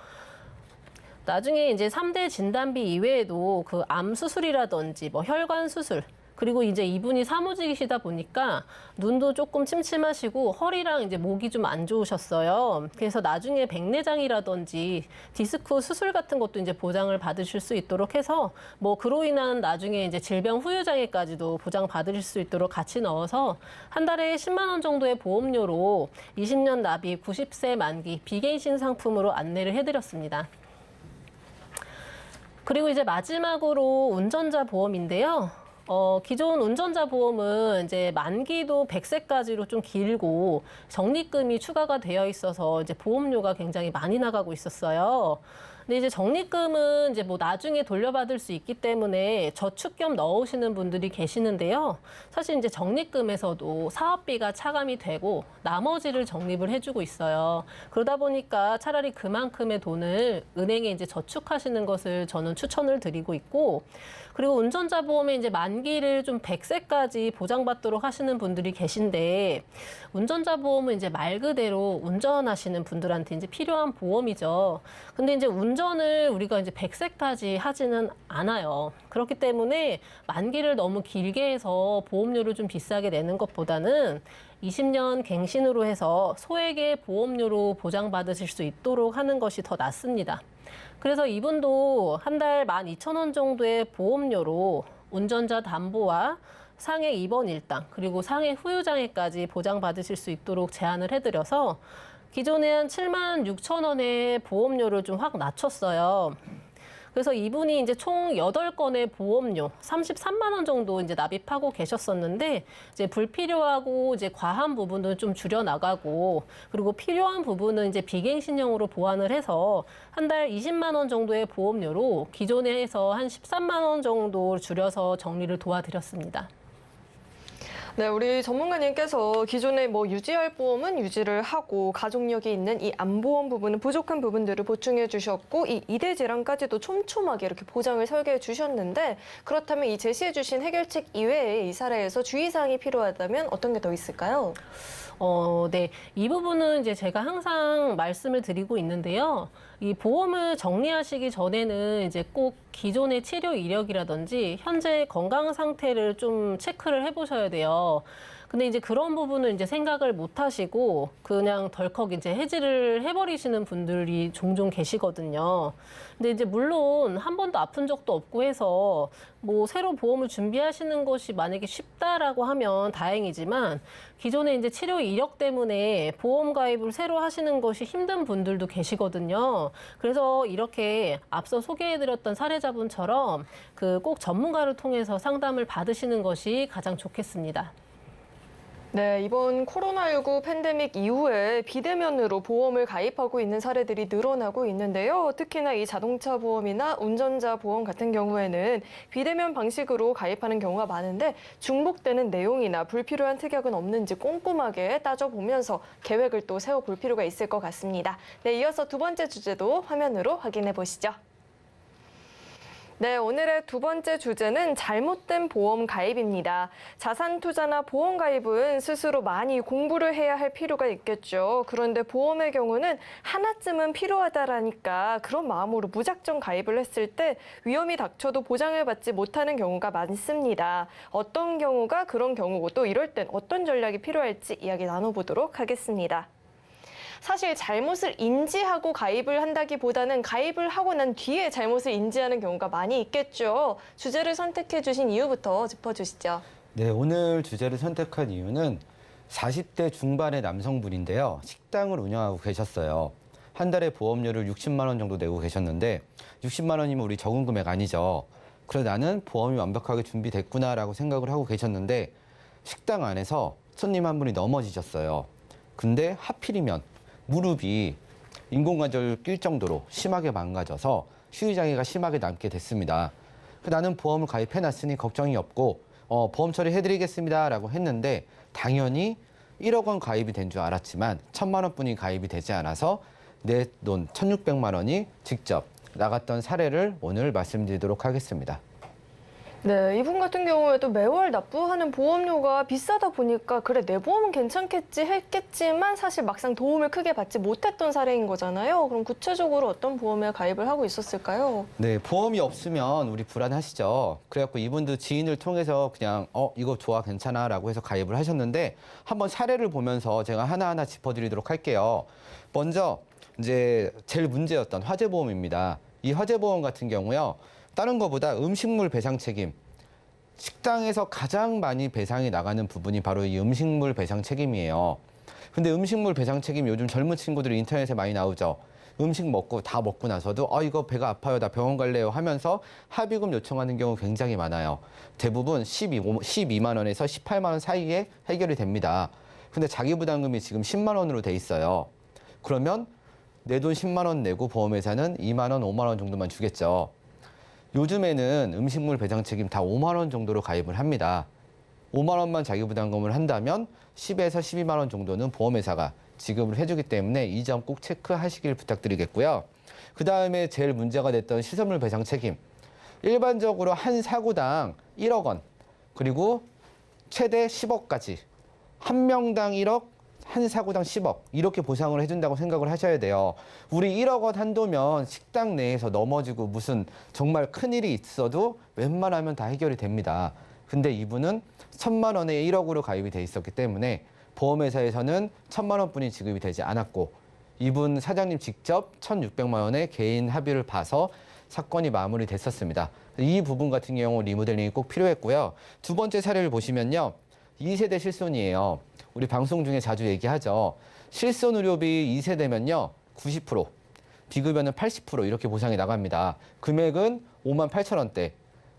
나중에 이제 3대 진단비 이외에도 그 암 수술이라든지 뭐 혈관 수술, 그리고 이제 이분이 사무직이시다 보니까 눈도 조금 침침하시고 허리랑 이제 목이 좀 안 좋으셨어요. 그래서 나중에 백내장이라든지 디스크 수술 같은 것도 이제 보장을 받으실 수 있도록 해서 뭐 그로 인한 나중에 이제 질병 후유 장애까지도 보장 받으실 수 있도록 같이 넣어서 한 달에 10만 원 정도의 보험료로 20년 납입 90세 만기 비갱신 상품으로 안내를 해드렸습니다. 그리고 이제 마지막으로 운전자 보험인데요. 기존 운전자 보험은 이제 만기도 100세까지로 좀 길고 적립금이 추가가 되어 있어서 이제 보험료가 굉장히 많이 나가고 있었어요. 근데 이제 적립금은 이제 뭐 나중에 돌려받을 수 있기 때문에 저축 겸 넣으시는 분들이 계시는데요. 사실 이제 적립금에서도 사업비가 차감이 되고 나머지를 적립을 해주고 있어요. 그러다 보니까 차라리 그만큼의 돈을 은행에 이제 저축하시는 것을 저는 추천을 드리고 있고, 그리고 운전자 보험에 이제 만기를 좀 100세까지 보장받도록 하시는 분들이 계신데, 운전자 보험은 이제 말 그대로 운전하시는 분들한테 이제 필요한 보험이죠. 근데 이제 운전을 우리가 이제 100세까지 하지는 않아요. 그렇기 때문에 만기를 너무 길게 해서 보험료를 좀 비싸게 내는 것보다는 20년 갱신으로 해서 소액의 보험료로 보장받으실 수 있도록 하는 것이 더 낫습니다. 그래서 이분도 한 달 12,000원 정도의 보험료로 운전자 담보와 상해 입원 일당, 그리고 상해 후유 장애까지 보장받으실 수 있도록 제안을 해드려서 기존에 한 7만 6천 원의 보험료를 좀 확 낮췄어요. 그래서 이분이 이제 총 8건의 보험료 33만 원 정도 이제 납입하고 계셨었는데 이제 불필요하고 이제 과한 부분은 좀 줄여 나가고 그리고 필요한 부분은 이제 비갱신형으로 보완을 해서 한 달 20만 원 정도의 보험료로 기존에 해서 한 13만 원 정도 줄여서 정리를 도와드렸습니다. 네, 우리 전문가님께서 기존에 뭐 유지할 보험은 유지를 하고 가족력이 있는 이 암보험 부분은 부족한 부분들을 보충해 주셨고 이 2대 질환까지도 촘촘하게 이렇게 보장을 설계해 주셨는데 그렇다면 이 제시해 주신 해결책 이외에 이 사례에서 주의사항이 필요하다면 어떤 게 더 있을까요? 네. 이 부분은 이제 제가 항상 말씀을 드리고 있는데요. 이 보험을 정리하시기 전에는 이제 꼭 기존의 치료 이력이라든지 현재 건강 상태를 좀 체크를 해보셔야 돼요. 근데 이제 그런 부분을 이제 생각을 못 하시고 그냥 덜컥 이제 해지를 해버리시는 분들이 종종 계시거든요. 근데 이제 물론 한 번도 아픈 적도 없고 해서 뭐 새로 보험을 준비하시는 것이 만약에 쉽다라고 하면 다행이지만 기존에 이제 치료 이력 때문에 보험 가입을 새로 하시는 것이 힘든 분들도 계시거든요. 그래서 이렇게 앞서 소개해드렸던 사례자분처럼 그 꼭 전문가를 통해서 상담을 받으시는 것이 가장 좋겠습니다. 네, 이번 코로나19 팬데믹 이후에 비대면으로 보험을 가입하고 있는 사례들이 늘어나고 있는데요. 특히나 이 자동차 보험이나 운전자 보험 같은 경우에는 비대면 방식으로 가입하는 경우가 많은데 중복되는 내용이나 불필요한 특약은 없는지 꼼꼼하게 따져보면서 계획을 또 세워볼 필요가 있을 것 같습니다. 네, 이어서 두 번째 주제도 화면으로 확인해 보시죠. 네, 오늘의 두 번째 주제는 잘못된 보험 가입입니다. 자산 투자나 보험 가입은 스스로 많이 공부를 해야 할 필요가 있겠죠. 그런데 보험의 경우는 하나쯤은 필요하다라니까 그런 마음으로 무작정 가입을 했을 때 위험이 닥쳐도 보장을 받지 못하는 경우가 많습니다. 어떤 경우가 그런 경우고 또 이럴 땐 어떤 전략이 필요할지 이야기 나눠보도록 하겠습니다. 사실 잘못을 인지하고 가입을 한다기보다는 가입을 하고 난 뒤에 잘못을 인지하는 경우가 많이 있겠죠. 주제를 선택해 주신 이유부터 짚어주시죠. 네, 오늘 주제를 선택한 이유는 40대 중반의 남성분인데요. 식당을 운영하고 계셨어요. 한 달에 보험료를 60만 원 정도 내고 계셨는데 60만 원이면 우리 적은 금액 아니죠. 그래 나는 보험이 완벽하게 준비됐구나라고 생각을 하고 계셨는데 식당 안에서 손님 한 분이 넘어지셨어요. 근데 하필이면 무릎이 인공관절 낄 정도로 심하게 망가져서 휴유장애가 심하게 남게 됐습니다. 나는 보험을 가입해놨으니 걱정이 없고 보험 처리해드리겠습니다라고 했는데 당연히 1억 원 가입이 된 줄 알았지만 1,000만 원뿐이 가입이 되지 않아서 내 돈 1,600만 원이 직접 나갔던 사례를 오늘 말씀드리도록 하겠습니다. 네, 이분 같은 경우에도 매월 납부하는 보험료가 비싸다 보니까 그래 내 보험은 괜찮겠지 했겠지만 사실 막상 도움을 크게 받지 못했던 사례인 거잖아요. 그럼 구체적으로 어떤 보험에 가입을 하고 있었을까요? 네, 보험이 없으면 우리 불안하시죠. 그래갖고 이분도 지인을 통해서 그냥 이거 좋아 괜찮아라고 해서 가입을 하셨는데 한번 사례를 보면서 제가 하나하나 짚어드리도록 할게요. 먼저 이제 제일 문제였던 화재보험입니다. 이 화재보험 같은 경우요. 다른 것보다 음식물 배상 책임. 식당에서 가장 많이 배상이 나가는 부분이 바로 이 음식물 배상 책임이에요. 근데 음식물 배상 책임 요즘 젊은 친구들이 인터넷에 많이 나오죠. 음식 먹고 다 먹고 나서도 이거 배가 아파요. 나 병원 갈래요 하면서 합의금 요청하는 경우 굉장히 많아요. 대부분 12만 원에서 18만 원 사이에 해결이 됩니다. 근데 자기 부담금이 지금 10만 원으로 돼 있어요. 그러면 내 돈 10만 원 내고 보험회사는 2만 원, 5만 원 정도만 주겠죠. 요즘에는 음식물 배상 책임 다 5만 원 정도로 가입을 합니다. 5만 원만 자기 부담금을 한다면 10에서 12만 원 정도는 보험회사가 지급을 해주기 때문에 이 점 꼭 체크하시길 부탁드리겠고요. 그 다음에 제일 문제가 됐던 시설물 배상 책임. 일반적으로 한 사고당 1억 원, 그리고 최대 10억까지. 한 명당 1억, 한 사고당 10억 이렇게 보상을 해준다고 생각을 하셔야 돼요. 우리 1억 원 한도면 식당 내에서 넘어지고 무슨 정말 큰일이 있어도 웬만하면 다 해결이 됩니다. 근데 이분은 1,000만 원에 1억으로 가입이 돼 있었기 때문에 보험회사에서는 1,000만 원뿐이 지급이 되지 않았고 이분 사장님 직접 1,600만 원의 개인 합의를 봐서 사건이 마무리됐었습니다. 이 부분 같은 경우 리모델링이 꼭 필요했고요. 두 번째 사례를 보시면요. 2세대 실손이에요. 우리 방송 중에 자주 얘기하죠. 실손의료비 2세대면요. 90%, 비급여는 80% 이렇게 보상이 나갑니다. 금액은 5만 8천 원대.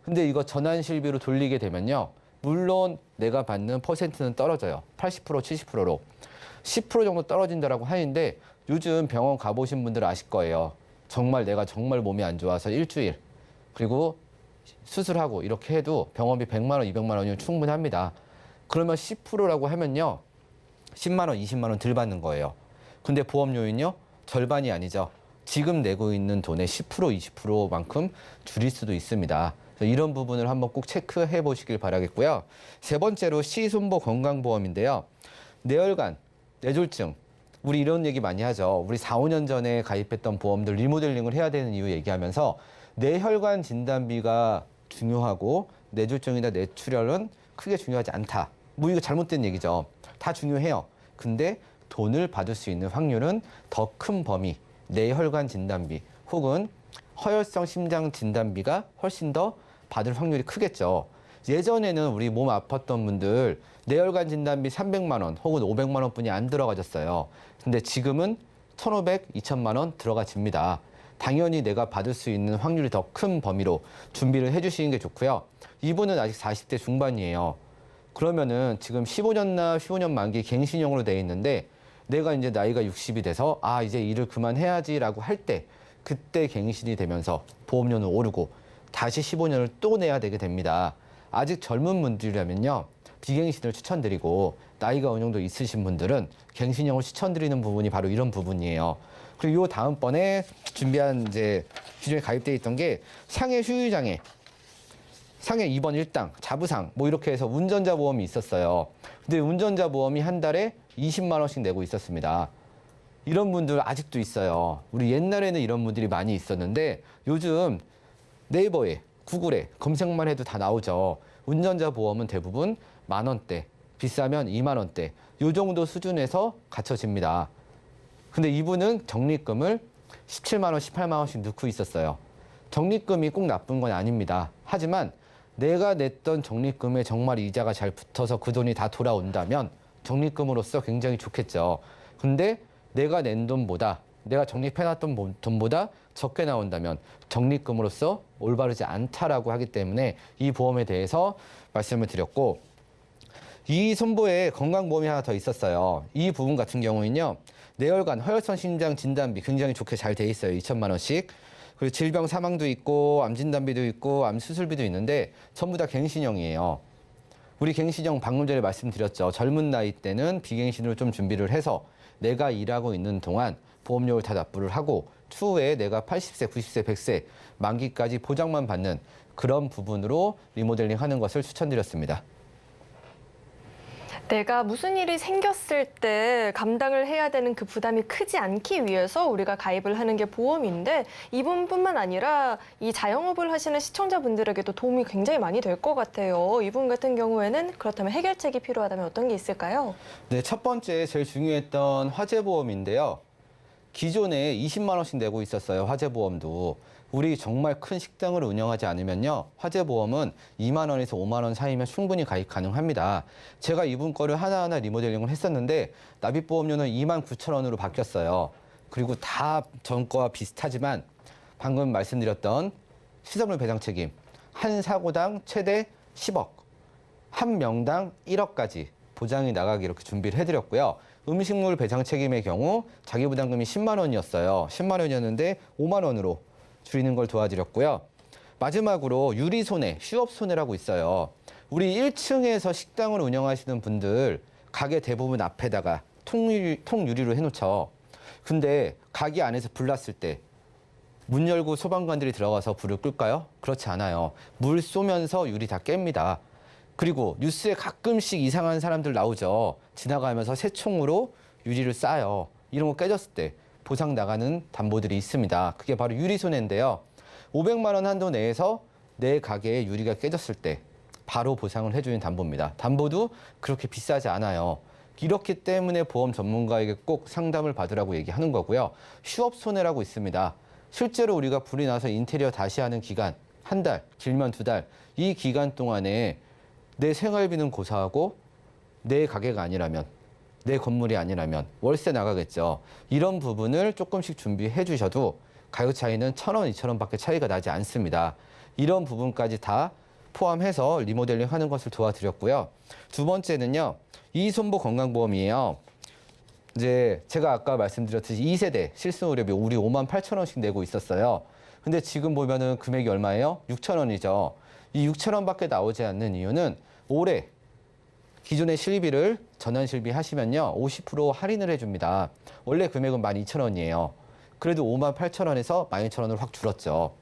근데 이거 전환실비로 돌리게 되면요. 물론 내가 받는 퍼센트는 떨어져요. 80%, 70%로. 10% 정도 떨어진다라고 하는데 요즘 병원 가보신 분들 아실 거예요. 정말 내가 정말 몸이 안 좋아서 일주일 그리고 수술하고 이렇게 해도 병원비 100만 원, 200만 원이면 충분합니다. 그러면 10%라고 하면요. 10만 원, 20만 원 덜 받는 거예요. 근데 보험료는요. 절반이 아니죠. 지금 내고 있는 돈의 10%, 20%만큼 줄일 수도 있습니다. 이런 부분을 한번 꼭 체크해 보시길 바라겠고요. 세 번째로 시손보 건강보험인데요. 뇌혈관, 뇌졸중. 우리 이런 얘기 많이 하죠. 우리 4, 5년 전에 가입했던 보험들 리모델링을 해야 되는 이유 얘기하면서 뇌혈관 진단비가 중요하고 뇌졸중이나 뇌출혈은 크게 중요하지 않다. 뭐 이거 잘못된 얘기죠. 다 중요해요. 근데 돈을 받을 수 있는 확률은 더 큰 범위, 뇌혈관 진단비 혹은 허혈성 심장 진단비가 훨씬 더 받을 확률이 크겠죠. 예전에는 우리 몸 아팠던 분들 뇌혈관 진단비 300만 원 혹은 500만 원뿐이 안 들어가졌어요. 근데 지금은 1,500, 2,000만 원 들어가집니다. 당연히 내가 받을 수 있는 확률이 더 큰 범위로 준비를 해주시는 게 좋고요. 이분은 아직 40대 중반이에요. 그러면은 지금 15년 15년 만기 갱신형으로 돼 있는데 내가 이제 나이가 60이 돼서 이제 일을 그만해야지라고 할 때 그때 갱신이 되면서 보험료는 오르고 다시 15년을 또 내야 되게 됩니다. 아직 젊은 분들이라면요. 비갱신을 추천드리고 나이가 어느 정도 있으신 분들은 갱신형을 추천드리는 부분이 바로 이런 부분이에요. 그리고 요 다음번에 준비한 이제 기존에 가입돼 있던 게 상해 휴유장애, 상해 입원 일당, 자부상 뭐 이렇게 해서 운전자 보험이 있었어요. 근데 운전자 보험이 한 달에 20만 원씩 내고 있었습니다. 이런 분들 아직도 있어요. 우리 옛날에는 이런 분들이 많이 있었는데 요즘 네이버에 구글에 검색만 해도 다 나오죠. 운전자 보험은 대부분 10,000원대, 비싸면 2만 원대 요 정도 수준에서 갖춰집니다. 근데 이분은 적립금을 17만 원, 18만 원씩 넣고 있었어요. 적립금이 꼭 나쁜 건 아닙니다. 하지만 내가 냈던 적립금에 정말 이자가 잘 붙어서 그 돈이 다 돌아온다면 적립금으로서 굉장히 좋겠죠. 근데 내가 낸 돈보다 내가 적립해놨던 돈보다 적게 나온다면 적립금으로서 올바르지 않다라고 하기 때문에 이 보험에 대해서 말씀을 드렸고 이 손보에 건강보험이 하나 더 있었어요. 이 부분 같은 경우는요. 뇌혈관, 허혈성 심장 진단비 굉장히 좋게 잘 돼 있어요. 2,000만 원씩. 그리고 질병 사망도 있고 암 진단비도 있고 암 수술비도 있는데 전부 다 갱신형이에요. 우리 갱신형 방금 전에 말씀드렸죠. 젊은 나이 때는 비갱신으로 좀 준비를 해서 내가 일하고 있는 동안 보험료를 다 납부를 하고 추후에 내가 80세, 90세, 100세 만기까지 보장만 받는 그런 부분으로 리모델링 하는 것을 추천드렸습니다. 내가 무슨 일이 생겼을 때 감당을 해야 되는 그 부담이 크지 않기 위해서 우리가 가입을 하는 게 보험인데 이분뿐만 아니라 이 자영업을 하시는 시청자분들에게도 도움이 굉장히 많이 될 것 같아요. 이분 같은 경우에는 그렇다면 해결책이 필요하다면 어떤 게 있을까요? 네, 첫 번째 제일 중요했던 화재보험인데요. 기존에 20만 원씩 내고 있었어요. 화재보험도. 우리 정말 큰 식당을 운영하지 않으면요. 화재보험은 2만 원에서 5만 원 사이면 충분히 가입 가능합니다. 제가 이분 거를 하나하나 리모델링을 했었는데 납입보험료는 2만 9천 원으로 바뀌었어요. 그리고 다 전 거와 비슷하지만 방금 말씀드렸던 시설물 배상 책임 한 사고당 최대 10억, 한 명당 1억까지 보장이 나가게 이렇게 준비를 해드렸고요. 음식물 배상 책임의 경우 자기부담금이 10만 원이었어요. 10만 원이었는데 5만 원으로 줄이는 걸 도와드렸고요. 마지막으로 유리손해, 휴업손해라고 있어요. 우리 1층에서 식당을 운영하시는 분들 가게 대부분 앞에다가 통유리로 해놓죠. 근데 가게 안에서 불 났을 때 문 열고 소방관들이 들어가서 불을 끌까요? 그렇지 않아요. 물 쏘면서 유리 다 깹니다. 그리고 뉴스에 가끔씩 이상한 사람들 나오죠. 지나가면서 새총으로 유리를 쏴요. 이런 거 깨졌을 때 보상 나가는 담보들이 있습니다. 그게 바로 유리손해인데요. 500만 원 한도 내에서 내 가게에 유리가 깨졌을 때 바로 보상을 해주는 담보입니다. 담보도 그렇게 비싸지 않아요. 이렇기 때문에 보험 전문가에게 꼭 상담을 받으라고 얘기하는 거고요. 휴업손해라고 있습니다. 실제로 우리가 불이 나서 인테리어 다시 하는 기간, 한 달, 길면 2달, 이 기간 동안에 내 생활비는 고사하고 내 가게가 아니라면 내 건물이 아니라면 월세 나가겠죠. 이런 부분을 조금씩 준비해 주셔도 가격 차이는 1,000원, 2,000원밖에 차이가 나지 않습니다. 이런 부분까지 다 포함해서 리모델링 하는 것을 도와드렸고요. 두 번째는요. 이손보 건강보험이에요. 이제 제가 아까 말씀드렸듯이 2세대 실손의료비 우리 58,000원씩 내고 있었어요. 근데 지금 보면은 금액이 얼마예요? 6,000원이죠. 이 6,000원밖에 나오지 않는 이유는 올해 기존의 실비를 전환 실비 하시면요. 50% 할인을 해줍니다. 원래 금액은 12,000원이에요. 그래도 58,000원에서 12,000원을 확 줄었죠.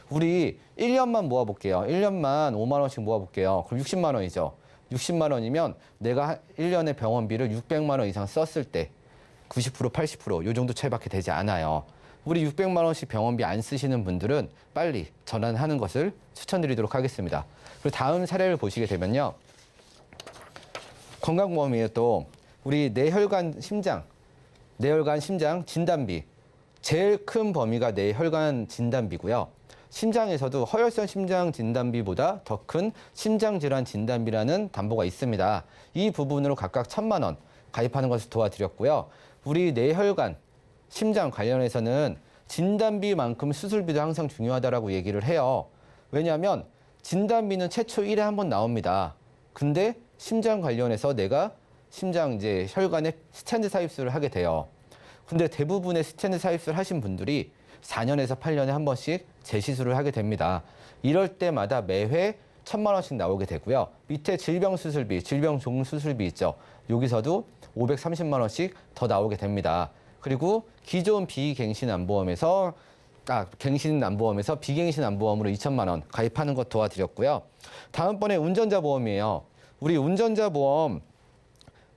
우리 1년만 모아볼게요. 1년만 5만 원씩 모아볼게요. 그럼 60만 원이죠. 60만 원이면 내가 1년에 병원비를 600만 원 이상 썼을 때 90%, 80%, 요 정도 차이밖에 되지 않아요. 우리 600만 원씩 병원비 안 쓰시는 분들은 빨리 전환하는 것을 추천드리도록 하겠습니다. 그리고 다음 사례를 보시게 되면요. 건강보험이에요. 또 우리 뇌혈관 심장 진단비. 제일 큰 범위가 뇌혈관 진단비고요. 심장에서도 허혈성 심장 진단비보다 더 큰 심장질환 진단비라는 담보가 있습니다. 이 부분으로 각각 1,000만 원 가입하는 것을 도와드렸고요. 우리 뇌혈관, 심장 관련해서는 진단비만큼 수술비도 항상 중요하다라고 얘기를 해요. 왜냐하면 진단비는 최초 1회 한 번 나옵니다. 근데 심장 관련해서 내가 심장 이제 혈관에 스텐트 삽입술을 하게 돼요. 근데 대부분의 스텐트 삽입술 하신 분들이 4년에서 8년에 한 번씩 재시술을 하게 됩니다. 이럴 때마다 매회 1,000만 원씩 나오게 되고요. 밑에 질병 수술비, 질병 종 수술비 있죠. 여기서도 530만 원씩 더 나오게 됩니다. 그리고 기존 비갱신안보험에서 갱신안보험에서 비갱신안보험으로 2,000만 원 가입하는 것 도와드렸고요. 다음번에 운전자 보험이에요. 우리 운전자 보험,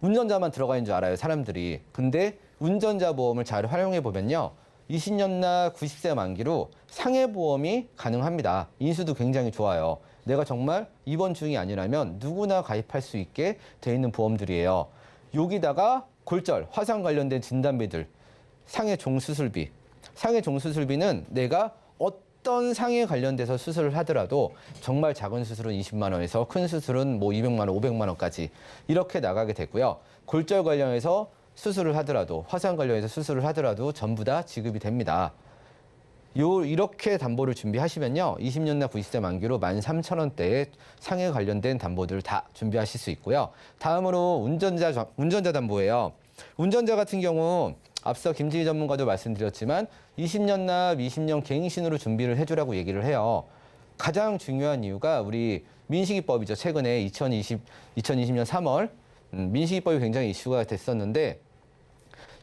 운전자만 들어가 있는 줄 알아요, 사람들이. 근데 운전자 보험을 잘 활용해 보면요. 20년나 90세 만기로 상해보험이 가능합니다. 인수도 굉장히 좋아요. 내가 정말 입원 중이 아니라면 누구나 가입할 수 있게 돼 있는 보험들이에요. 여기다가 골절, 화상 관련된 진단비들, 상해 종수술비. 상해 종수술비는 내가 어떤 상해 관련돼서 수술을 하더라도 정말 작은 수술은 20만 원에서 큰 수술은 뭐 200만 원, 500만 원까지 이렇게 나가게 되고요. 골절 관련해서 수술을 하더라도, 화상 관련해서 수술을 하더라도 전부 다 지급이 됩니다. 이렇게 담보를 준비하시면요. 20년나 90세 만기로 13,000원대의 상해 관련된 담보들 다 준비하실 수 있고요. 다음으로 운전자 담보예요. 운전자 같은 경우 앞서 김지희 전문가도 말씀드렸지만 20년나 20년 갱신으로 준비를 해주라고 얘기를 해요. 가장 중요한 이유가 우리 민식이법이죠. 최근에 2020년 3월 민식이법이 굉장히 이슈가 됐었는데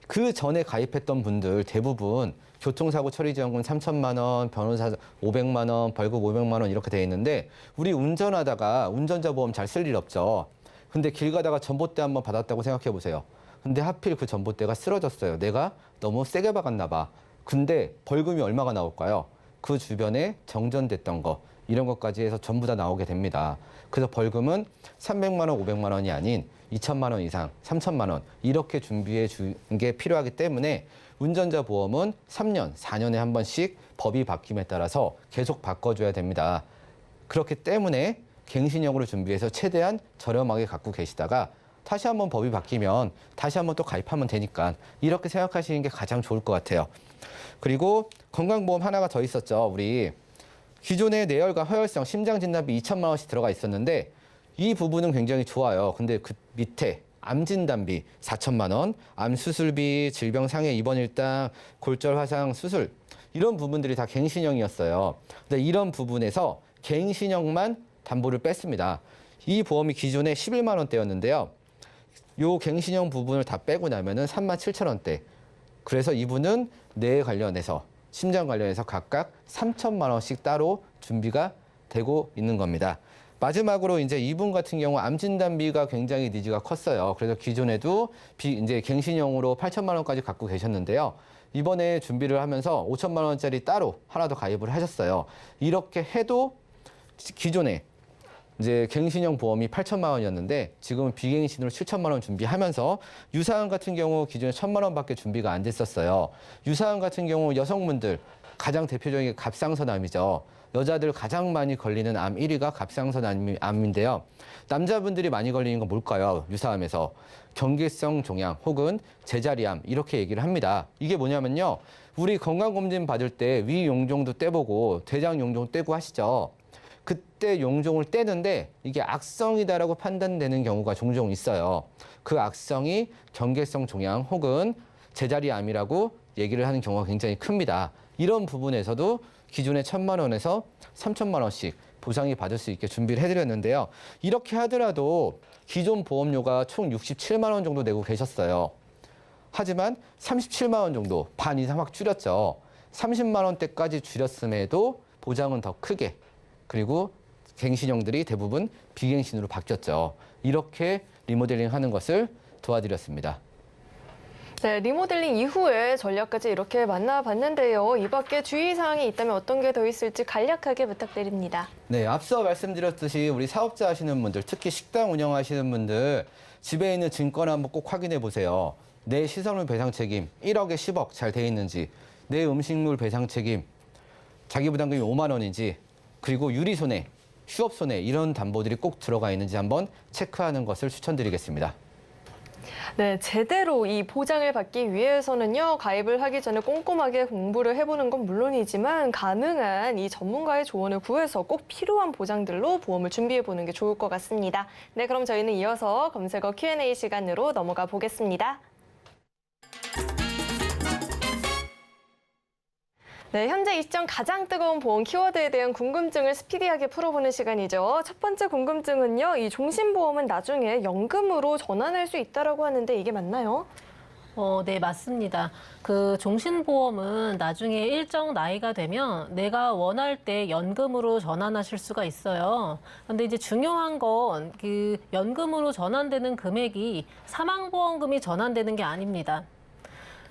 그 전에 가입했던 분들 대부분 교통사고 처리지원금 3,000만 원, 변호사 500만 원, 벌금 500만 원 이렇게 돼 있는데 우리 운전하다가 운전자 보험 잘 쓸 일 없죠. 근데 길 가다가 전봇대 한번 받았다고 생각해 보세요. 근데 하필 그 전봇대가 쓰러졌어요. 내가 너무 세게 박았나 봐. 근데 벌금이 얼마가 나올까요? 그 주변에 정전됐던 거 이런 것까지 해서 전부 다 나오게 됩니다. 그래서 벌금은 300만 원, 500만 원이 아닌 2,000만 원 이상, 3,000만 원 이렇게 준비해 준 게 필요하기 때문에 운전자 보험은 3년, 4년에 한 번씩 법이 바뀜에 따라서 계속 바꿔줘야 됩니다. 그렇기 때문에 갱신형으로 준비해서 최대한 저렴하게 갖고 계시다가 다시 한번 법이 바뀌면 다시 한번 또 가입하면 되니까 이렇게 생각하시는 게 가장 좋을 것 같아요. 그리고 건강보험 하나가 더 있었죠. 우리 기존에 뇌혈관 허혈성 심장진단비 2,000만 원씩 들어가 있었는데 이 부분은 굉장히 좋아요. 근데 그 밑에 암진단비 4,000만 원, 암수술비, 질병상해 입원 일당, 골절 화상 수술 이런 부분들이 다 갱신형이었어요. 근데 이런 부분에서 갱신형만 담보를 뺐습니다. 이 보험이 기존에 11만 원대였는데요. 요 갱신형 부분을 다 빼고 나면은 37,000원대. 그래서 이분은 뇌 관련해서 심장 관련해서 각각 3,000만 원씩 따로 준비가 되고 있는 겁니다. 마지막으로 이제 이분 같은 경우 암 진단비가 굉장히 니즈가 컸어요. 그래서 기존에도 이제 갱신형으로 8,000만 원까지 갖고 계셨는데요. 이번에 준비를 하면서 5,000만 원짜리 따로 하나 더 가입을 하셨어요. 이렇게 해도 기존에 이제 갱신형 보험이 8천만 원이었는데 지금은 비갱신으로 7천만 원 준비하면서 유사암 같은 경우 기존에 1,000만 원밖에 준비가 안 됐었어요. 유사암 같은 경우 여성분들 가장 대표적인 게 갑상선암이죠. 여자들 가장 많이 걸리는 암 1위가 갑상선암인데요. 남자분들이 많이 걸리는 건 뭘까요? 유사암에서 경계성 종양 혹은 제자리암 이렇게 얘기를 합니다. 이게 뭐냐면요. 우리 건강검진 받을 때 위 용종도 떼보고 대장 용종 떼고 하시죠. 그때 용종을 떼는데 이게 악성이다라고 판단되는 경우가 종종 있어요. 그 악성이 경계성 종양 혹은 제자리암이라고 얘기를 하는 경우가 굉장히 큽니다. 이런 부분에서도 기존의 1,000만 원에서 3,000만 원씩 보상이 받을 수 있게 준비를 해드렸는데요. 이렇게 하더라도 기존 보험료가 총 67만 원 정도 내고 계셨어요. 하지만 37만 원 정도 반 이상 확 줄였죠. 30만 원대까지 줄였음에도 보장은 더 크게 그리고 갱신형들이 대부분 비갱신으로 바뀌었죠. 이렇게 리모델링 하는 것을 도와드렸습니다. 네, 리모델링 이후에 전략까지 이렇게 만나봤는데요. 이 밖에 주의사항이 있다면 어떤 게 더 있을지 간략하게 부탁드립니다. 네, 앞서 말씀드렸듯이 우리 사업자 하시는 분들, 특히 식당 운영하시는 분들 집에 있는 증권 한번 꼭 확인해 보세요. 내 시설물 배상 책임 1억에 10억 잘 돼 있는지, 내 음식물 배상 책임 자기 부담금이 5만 원인지, 그리고 유리손해, 휴업손해 이런 담보들이 꼭 들어가 있는지 한번 체크하는 것을 추천드리겠습니다. 네, 제대로 이 보장을 받기 위해서는요, 가입을 하기 전에 꼼꼼하게 공부를 해보는 건 물론이지만 가능한 이 전문가의 조언을 구해서 꼭 필요한 보장들로 보험을 준비해보는 게 좋을 것 같습니다. 네, 그럼 저희는 이어서 검색어 Q&A 시간으로 넘어가 보겠습니다. 네, 현재 이 시점 가장 뜨거운 보험 키워드에 대한 궁금증을 스피디하게 풀어보는 시간이죠. 첫 번째 궁금증은요, 이 종신보험은 나중에 연금으로 전환할 수 있다라고 하는데 이게 맞나요? 네, 맞습니다. 그 종신보험은 나중에 일정 나이가 되면 내가 원할 때 연금으로 전환하실 수가 있어요. 근데 이제 중요한 건 그 연금으로 전환되는 금액이 사망보험금이 전환되는 게 아닙니다.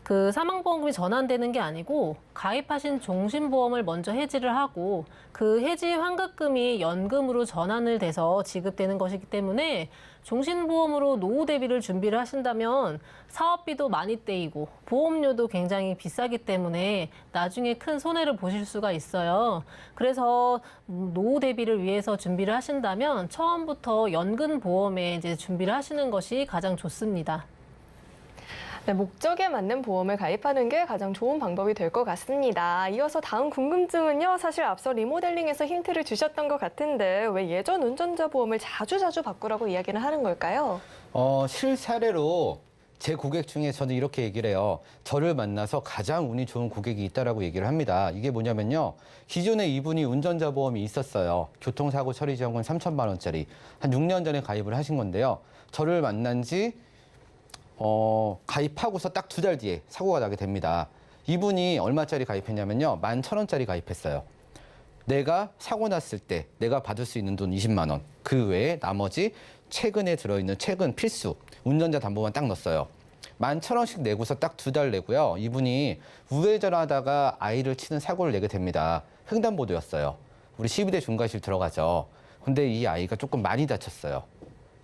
그 사망보험금이 전환되는 게 아니고 가입하신 종신보험을 먼저 해지를 하고 그 해지 환급금이 연금으로 전환을 돼서 지급되는 것이기 때문에 종신보험으로 노후 대비를 준비를 하신다면 사업비도 많이 떼이고 보험료도 굉장히 비싸기 때문에 나중에 큰 손해를 보실 수가 있어요. 그래서 노후 대비를 위해서 준비를 하신다면 처음부터 연금보험에 이제 준비를 하시는 것이 가장 좋습니다. 네, 목적에 맞는 보험을 가입하는 게 가장 좋은 방법이 될 것 같습니다. 이어서 다음 궁금증은요. 사실 앞서 리모델링에서 힌트를 주셨던 것 같은데 왜 예전 운전자 보험을 자주 바꾸라고 이야기를 하는 걸까요? 실사례로 제 고객 중에 저는 이렇게 얘기를 해요. 저를 만나서 가장 운이 좋은 고객이 있다라고 얘기를 합니다. 이게 뭐냐면요. 기존에 이분이 운전자 보험이 있었어요. 교통사고 처리 지원금 3,000만 원짜리. 한 6년 전에 가입을 하신 건데요. 저를 만난 지 가입하고서 딱 2달 뒤에 사고가 나게 됩니다. 이분이 얼마짜리 가입했냐면요. 11,000원짜리 가입했어요. 내가 사고 났을 때 내가 받을 수 있는 돈 20만 원. 그 외에 나머지 최근에 들어있는 최근 필수 운전자 담보만 딱 넣었어요. 11,000원씩 내고서 딱 2달 내고요. 이분이 우회전하다가 아이를 치는 사고를 내게 됩니다. 횡단보도였어요. 우리 12대 중과실 들어가죠. 근데 이 아이가 조금 많이 다쳤어요.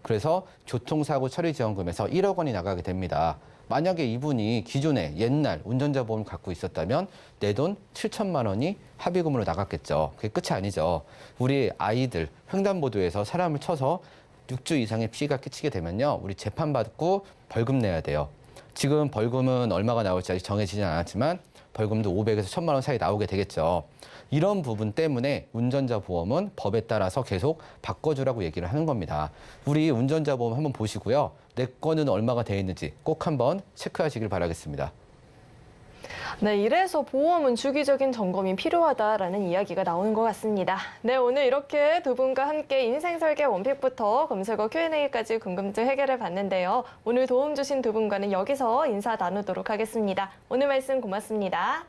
그래서 교통사고 처리지원금에서 1억 원이 나가게 됩니다. 만약에 이분이 기존에 옛날 운전자 보험을 갖고 있었다면 내 돈 7천만 원이 합의금으로 나갔겠죠. 그게 끝이 아니죠. 우리 아이들 횡단보도에서 사람을 쳐서 6주 이상의 피해가 끼치게 되면요. 우리 재판받고 벌금 내야 돼요. 지금 벌금은 얼마가 나올지 아직 정해지진 않았지만 벌금도 500에서 1,000만 원 사이 나오게 되겠죠. 이런 부분 때문에 운전자 보험은 법에 따라서 계속 바꿔주라고 얘기를 하는 겁니다. 우리 운전자 보험 한번 보시고요. 내 거는 얼마가 돼 있는지 꼭 한번 체크하시길 바라겠습니다. 네, 이래서 보험은 주기적인 점검이 필요하다라는 이야기가 나오는 것 같습니다. 네, 오늘 이렇게 두 분과 함께 인생설계 원픽부터 검색어 Q&A까지 궁금증 해결해 봤는데요. 오늘 도움 주신 두 분과는 여기서 인사 나누도록 하겠습니다. 오늘 말씀 고맙습니다.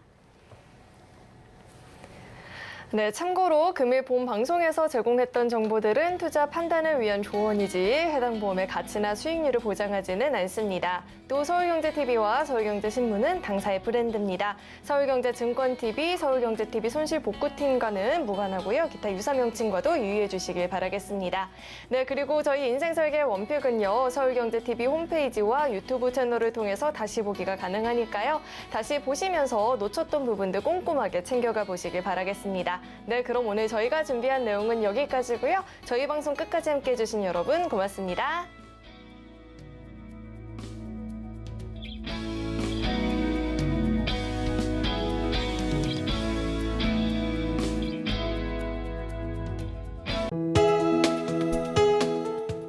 네, 참고로 금일 본 방송에서 제공했던 정보들은 투자 판단을 위한 조언이지 해당 보험의 가치나 수익률을 보장하지는 않습니다. 또 서울경제TV와 서울경제신문은 당사의 브랜드입니다. 서울경제증권TV, 서울경제TV 손실복구팀과는 무관하고요. 기타 유사 명칭과도 유의해 주시길 바라겠습니다. 네, 그리고 저희 인생설계 원픽은요. 서울경제TV 홈페이지와 유튜브 채널을 통해서 다시 보기가 가능하니까요. 다시 보시면서 놓쳤던 부분들 꼼꼼하게 챙겨가 보시길 바라겠습니다. 네, 그럼 오늘 저희가 준비한 내용은 여기까지고요. 저희 방송 끝까지 함께해 주신 여러분 고맙습니다.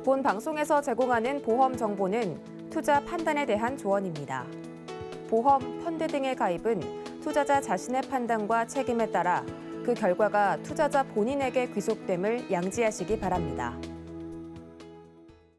본 방송에서 제공하는 보험 정보는 투자 판단에 대한 조언입니다. 보험, 펀드 등의 가입은 투자자 자신의 판단과 책임에 따라 그 결과가 투자자 본인에게 귀속됨을 양지하시기 바랍니다.